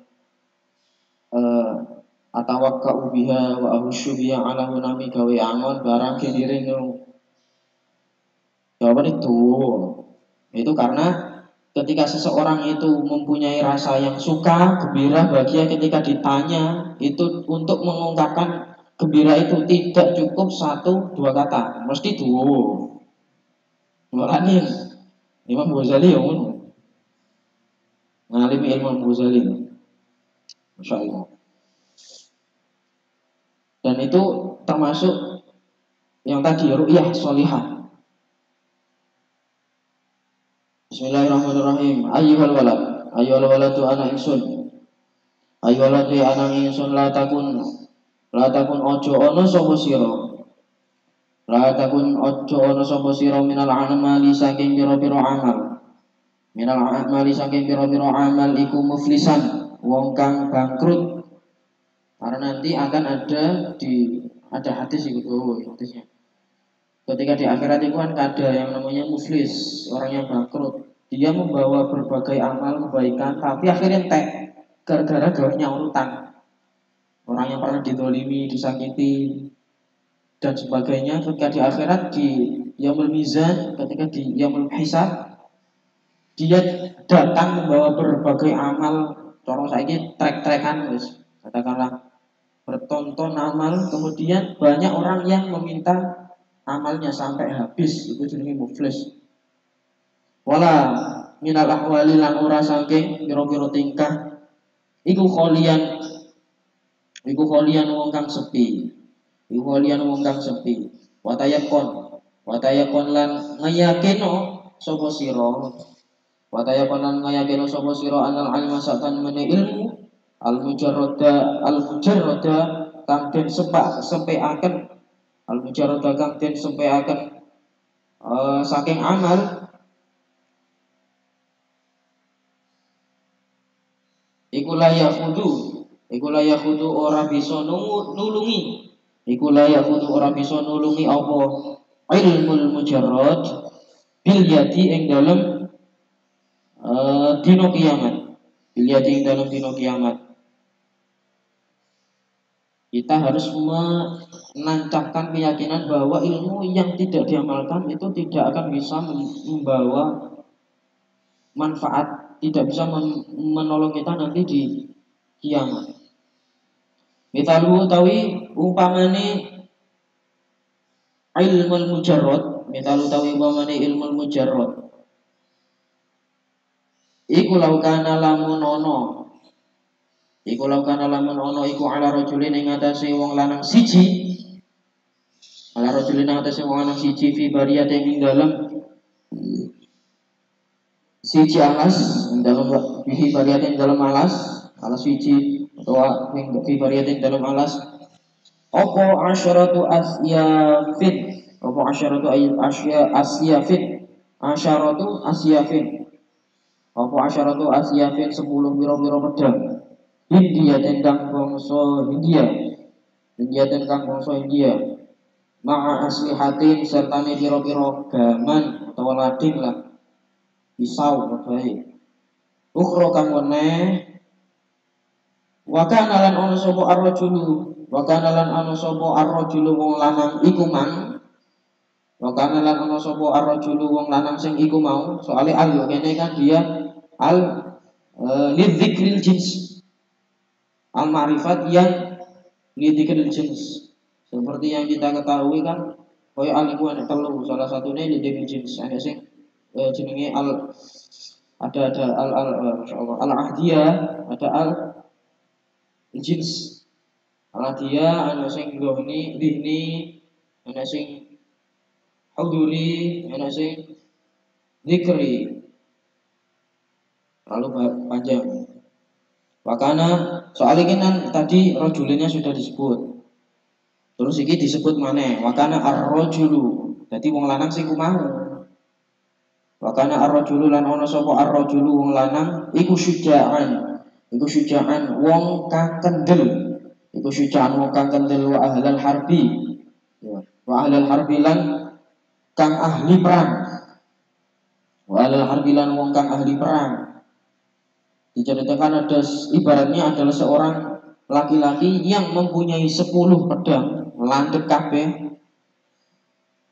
atawakka'u biha wa ahusyu biha ala gunami gawe angon barang kediring ngono. Jawaban itu karena ketika seseorang itu mempunyai rasa yang suka, gembira, bahagia ketika ditanya, itu untuk mengungkapkan gembira itu tidak cukup 1-2 kata, mesti dua. Ngalamin Imam Ghazali ya ngono. Ngalimi Imam Ghazali. Masyaallah. Dan itu termasuk yang tadi ru'yah sholihah. Bismillahirrahmanirrahim. Ayyuhal waladu anak ingsun. Ayyuhal waladu anak ingsun la takun ojo ono sapa sira. La takun ojo ono sapa sira minal amali saking pira-pira amal. Minal amali saking pira-pira amal iku muflisan, wong kang bangkrut. Karena nanti akan ada hadis itu, hadisnya. Ketika di akhirat itu kan ada yang namanya muflis, orang yang bangkrut. Dia membawa berbagai amal kebaikan, tapi akhirnya entek gara-gara gawanya utang. Orang yang pernah didolimi, disakiti, dan sebagainya. Ketika di akhirat di yaumul mizan, ketika di yaumul hisab, dia datang membawa berbagai amal. Corong saiki trek-trekan, wis katakanlah bertonton amal, kemudian banyak orang yang meminta amalnya sampai habis, itu jenenge muflis. Wala minal ahwali lan ora saking pira-pira tingkah iku kholian wong kang sepi. Iku kholian wong kang sepi. Watayakon lan ngayakeno sapa sira. Watayakon lan ngayakeno sapa sira anal ilmu sakan mene ilmu al-mujarrada kang den sepeaken al-mujarrada kang den sepeaken saking amal iku la yakhudu ora bisa nulungi apa ilmul mujarrad bil yadi ing dalem dina kiamat. Kita harus menancapkan keyakinan bahwa ilmu yang tidak diamalkan itu tidak akan bisa membawa manfaat, tidak bisa menolong kita nanti di kiamat. Mitalu utawi umpamane ilmul mujarrad, mitalu utawi umpamane ilmul mujarrad. Iku laukana lamun ono. Iku laukana lamun ono iku ala rajulin ing atase wong lanang siji. Ala rajulin ing atase wong lanang siji fi bariyatin ing dalem siji alas dalam bihi bariyatin dalam alas siji atau fi bariyatin dalam alas opo asyaratu asyafin opo asyaratu asyafin asyaratu asyafin opo asyaratu asyafin 10 biro-biro pedang India tentang bangsa India tentang bangsa India ma'a aslihatin serta biro-biro gaman atau lading lah pisau baik ukhra kang weneh wa kana lan ana sapa ar-rajulu wa kana lan ana sapa ar-rajulu wong lanang iku mang wa kana lan ana sapa ar-rajulu wong lanang sing iku mau soalé al yo kene kan dia al lidzikril jins al ma'rifat yang lidzikril jins seperti yang kita ketahui kan koyo al iku ana telu salah satunya lidzikril jins ana sing jenenge al ada masyaallah al ahdiyah ada al jins al ahdiyah ana sing nggoni dihni ana sing huduri ana sing zikri terlalu panjang wakana soal ini kan tadi rojulinnya sudah disebut terus iki disebut maneh wakana ar-rajulu dadi wong lanang sing kumaha Wakana ar-rajulu lan ana sapa ar-rajulu wong lanang iku syuja'an wong kang kendel iku syuja'an wong kang kendel wa ahlal harbi wa ahlal harbi lan kang ahli perang wa ahlal harbi lan wong kang ahli perang diceritakan ada ibaratnya adalah seorang laki-laki yang mempunyai 10 pedang landhep kabeh.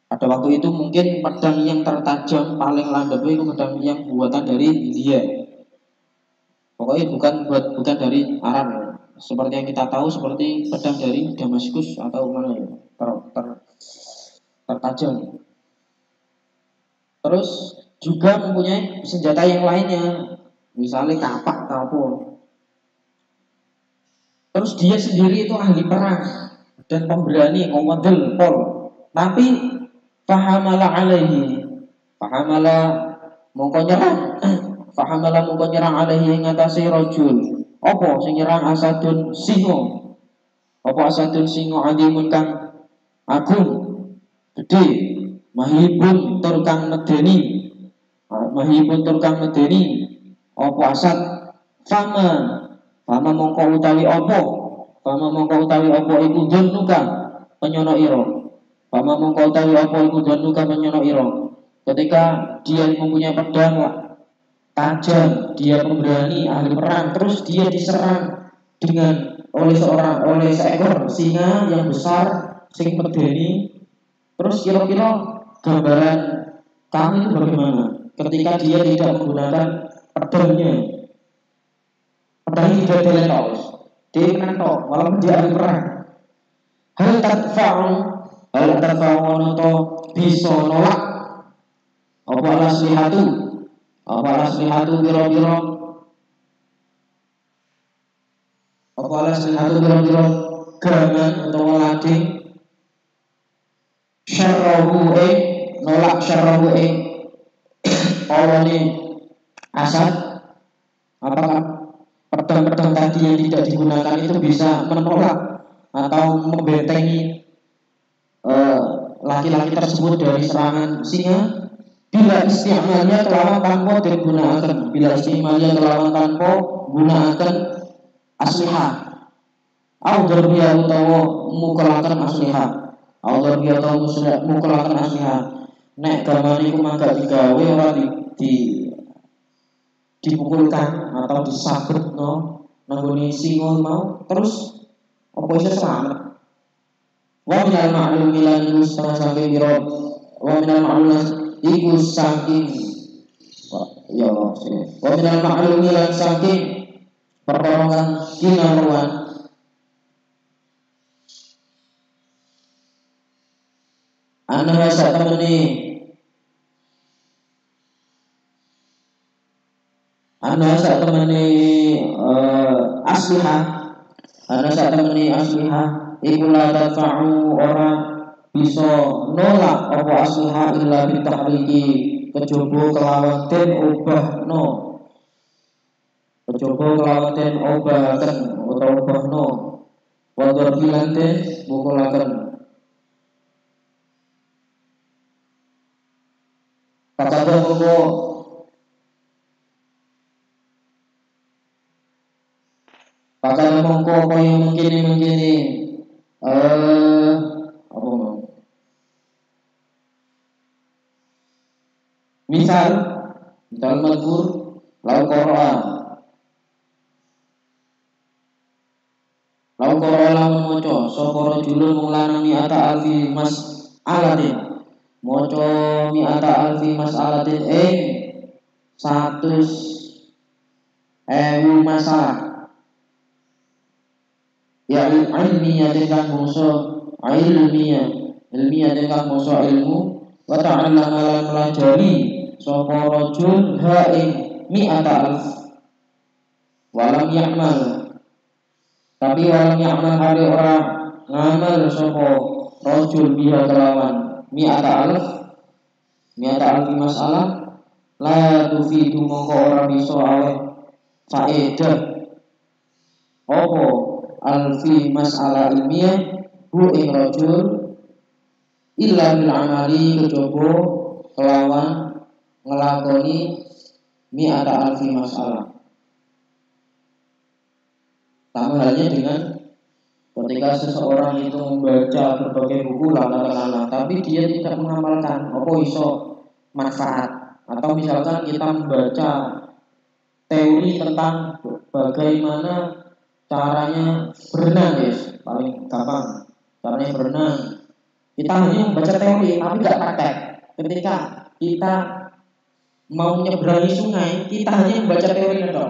Pada waktu itu mungkin pedang yang tertajam paling landep itu pedang yang buatan dari India. Pokoknya bukan dari Arab. Seperti yang kita tahu seperti pedang dari Damaskus atau mana ya tertajam. Terus juga mempunyai senjata yang lainnya, misalnya kapak ataupun. Terus dia sendiri itu ahli perang dan pemberani, komandan pol. Tapi fahamala alaihi mongko nyerang alaihi ing atase rajul apa sing nyerang asadun singa adimun kang agung gede mahibun tur kang medeni apa asad fama mongko utawi apa iku dhenuka penyono ira Pama mongkau tahu apa itu danu kamanyono iro. Ketika dia mempunyai pedang tajam, dia pemberani ahli perang, terus dia diserang oleh seekor singa yang besar, sing medeni. Terus kira-kira gambaran kamu itu bagaimana? Ketika dia tidak menggunakan pedangnya, pedangnya tidak diletos, dia menentok, malah dia ahli perang. Hal tadfa'u to bisa nolak apa aslihatu biro-biro gaman utawa lading nolak syarrahu oleh asad. Apakah pedang-pedang tadi yang tidak digunakan itu bisa menolak atau membentengi laki-laki tersebut dari serangan singa bila istimalnya kelawan tanpa digunakan gunakan aslihah au darbiya utawa mukalakan aslihah nek gamane iku mangga digawe ora dipukulkan atau disabetno nang singa mau terus Apa iso selamat? Wa minal ma'lumi lan iku saking biro. Wa minal ma'lumi iku saking ya wa minal ma'lumi lan saking perkara kang kinaruan ana sak temene asliha ana sak temene asliha iku la tadfa'u ora bisa nolak apa asliha illa bitahriki kejaba kelawan den obahno kejaba kelawan den obahaken utawa obahno wa darbilan den mukulaken pakada mongko apa yang mungkin apa mau misal mazkur lau qara'a lamun maca sapa rajulun mung lanang mi'ata alfi mas'alatin maca mi'ata alfi mas'alatin 100.000 masalah ya ilmiah dengan bangsa ilmiah dengan bangsa ilmu wa ta'allama lan pelajari sapa rajul ha'in mi'ata alf walam ya'mal tapi walam ya'mal hari orang ngamal sapa rajul biha kelawan mi'ata alf masalah la tufidu mongko ora bisa aweh faedah apa alfi masalah ilmiah hu ing rajul illa bil amali kejaba kelawan ngelakoni mi'ata alfi masalah. Sama halnya dengan ketika seseorang itu membaca berbagai buku lana, tapi dia tidak mengamalkan apa iso manfaat. Atau misalkan kita membaca teori tentang bagaimana caranya berenang, guys, paling gampang caranya berenang. Kita hanya membaca teori tapi tidak praktek. Ketika kita mau menyeberangi sungai, kita hanya membaca teori saja.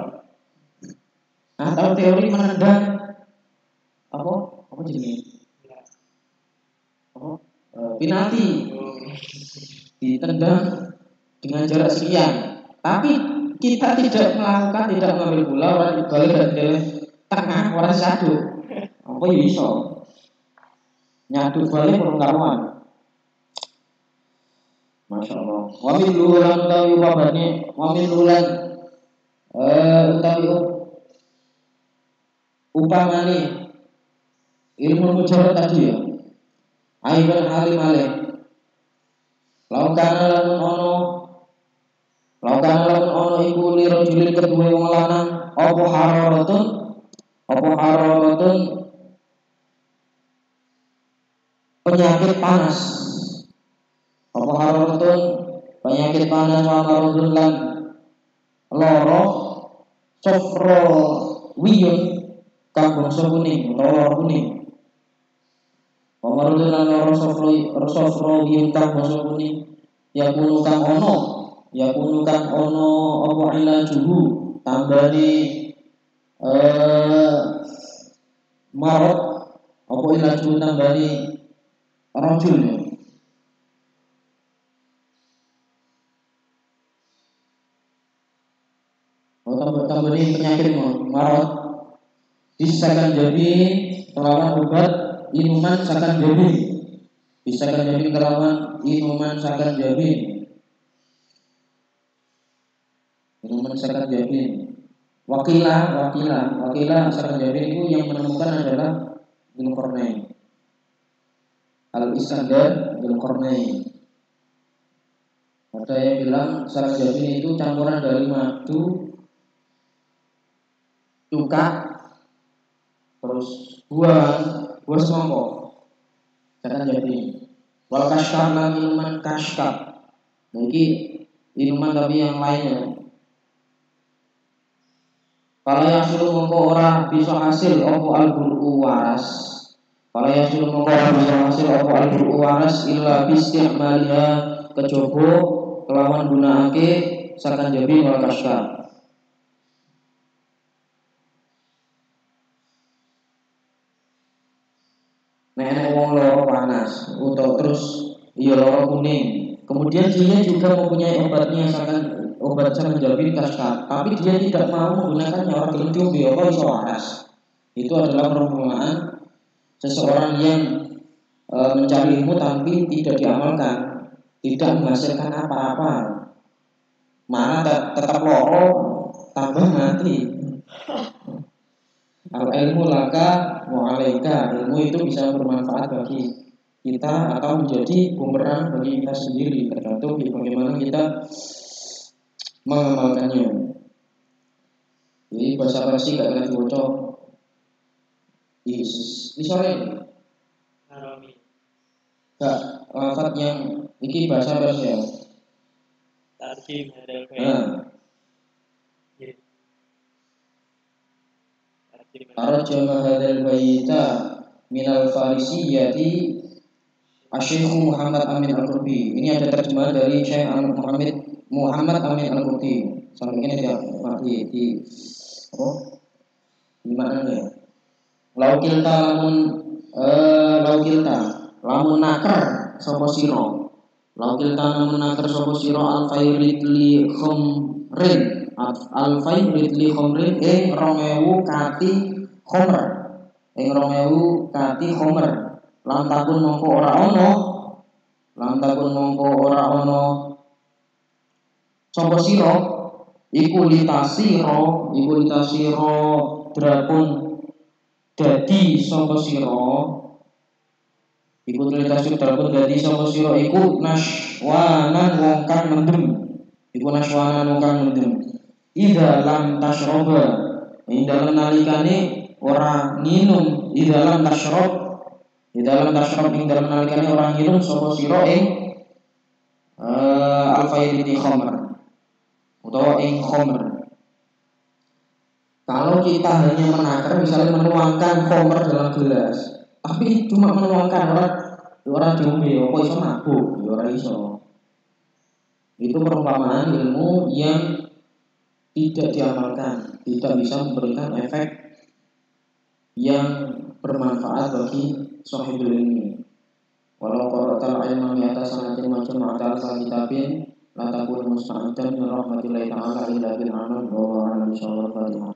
Atau teori menendang apa jenis? Penalti ditendang dengan jarak sekian. Tapi kita tidak mengambil bola, balik dari tengah orang satu. Apa ya iso? Nyatu balik perungkapan. Masya Allah. Wamin lulan utawi wabahnya, wamin lulan utawi upamane ilmu mujarad tadi ya. Aiban halim alih. Laukana lamun ono iku li rajulin kedua wong lanang apa hararatun penyakit panas. Apa hararatun penyakit panas wa maradun lan loro sofro wiyun kang bangsa kuning utawa kuning. Pamarudun lan loro sofro wiyun kang bangsa kuning yakunu kang ono apa ilajuhu tambani marot apa ilajuhu tambani rajul ya. Tambani penyakit marot disakan jadi kelawan obat inuman sakan jadi disakan jadi kelawan inuman sakan jadi Wakilah sakan jadi itu yang menemukan adalah Dzulqarnain Al-Iskandar Dzulqarnain. Ada yang bilang sakan jadi itu campuran dari madu, cuka, terus buah semangka. Sakan jadi. Wal kashkab lan minuman kashkab. Jadi minuman tapi yang lainnya. Kalau yang suruh mongko ora bisa hasil opo al-bur'u waras. Kalau yang suruh mongko ora bisa hasil opo al-bur'u waras illa bisti'maliha kejobo kelawan gunakake sakan jabi wal kasya. Nek wong loro panas atau terus iya loro kuning. Kemudian dia juga mempunyai obatnya sakan obat sakan jabi kasya, tapi dia tidak mau menggunakannya orang gelem diombe apa iso waras. Itu adalah perumpamaan seseorang yang mencari ilmu tapi tidak diamalkan, tidak menghasilkan apa-apa, malah tetap loro, tambah mati. Al ilmu laka wa alaika, ilmu itu bisa bermanfaat bagi kita atau menjadi bumerang bagi kita sendiri, tergantung bagaimana kita mengamalkannya. Jadi bahasa Parsi gak kena dibaca di sore Harami. gak lafaz yang ini bahasa Persia. Tarjim hadal bait. Tarjama hadal baita minal farisiyati Asy-Syaikh Muhammad Amin Al-Qurtubi. Ini ada terjemahan dari Syekh Muhammad Amin Al-Qurtubi. Sampai ini dia di gimana? Laukilta lamun nakar sapa sira. Laukilta lamun nakar sapa sira al-fairid li khomrin. Al-fairid li khomrin 2000 kati khomer. 2000 kati khomer. Lam takun mongko ora ono sapa sira iku litasiro drapun dadi sapa sira iku litasiro drapun dadi sapa sira iku naswanan wong kang mendem idza lam tashroba ing dalem nalikane ora nginum idza lam tashrob ing dalem nalikane ora nginum sapa sira ing al-faidati khamr atau ing khamr. Kalau kita hanya menakar, misalnya menuangkan khamr dalam gelas, tapi cuma menuangkan orang diombe, apa iso mabuk, ora iso. Itu perumpamaan ilmu yang tidak diamalkan, tidak bisa memberikan efek yang bermanfaat bagi sahibul ilmi. Walau qara'tal ilma bi atas sanatin macam ma'tal kitabin la takun musta'adan min rahmatillahi ta'ala illa bil amal wa ala insyaallah Fatihah.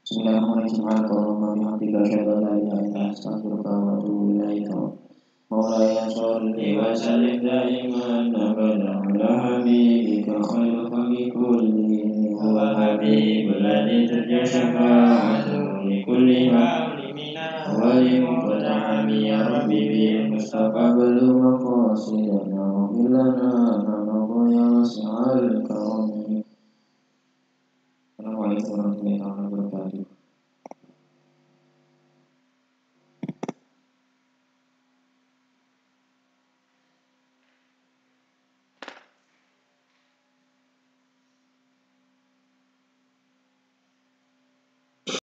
Bismillahirrahmanirrahim. Wa bihamdika asyhadu an la ilaha illa anta astaghfiruka wa atubu ilaik. Maulaya sholli wa sallim daiman abadan ala habibika khairul khalqi kullihim huwa habibul ladzi tarja syafa'atuhu li kulli wali muqtahami ya rabbi bil mustafa balu maqasidana wa bilana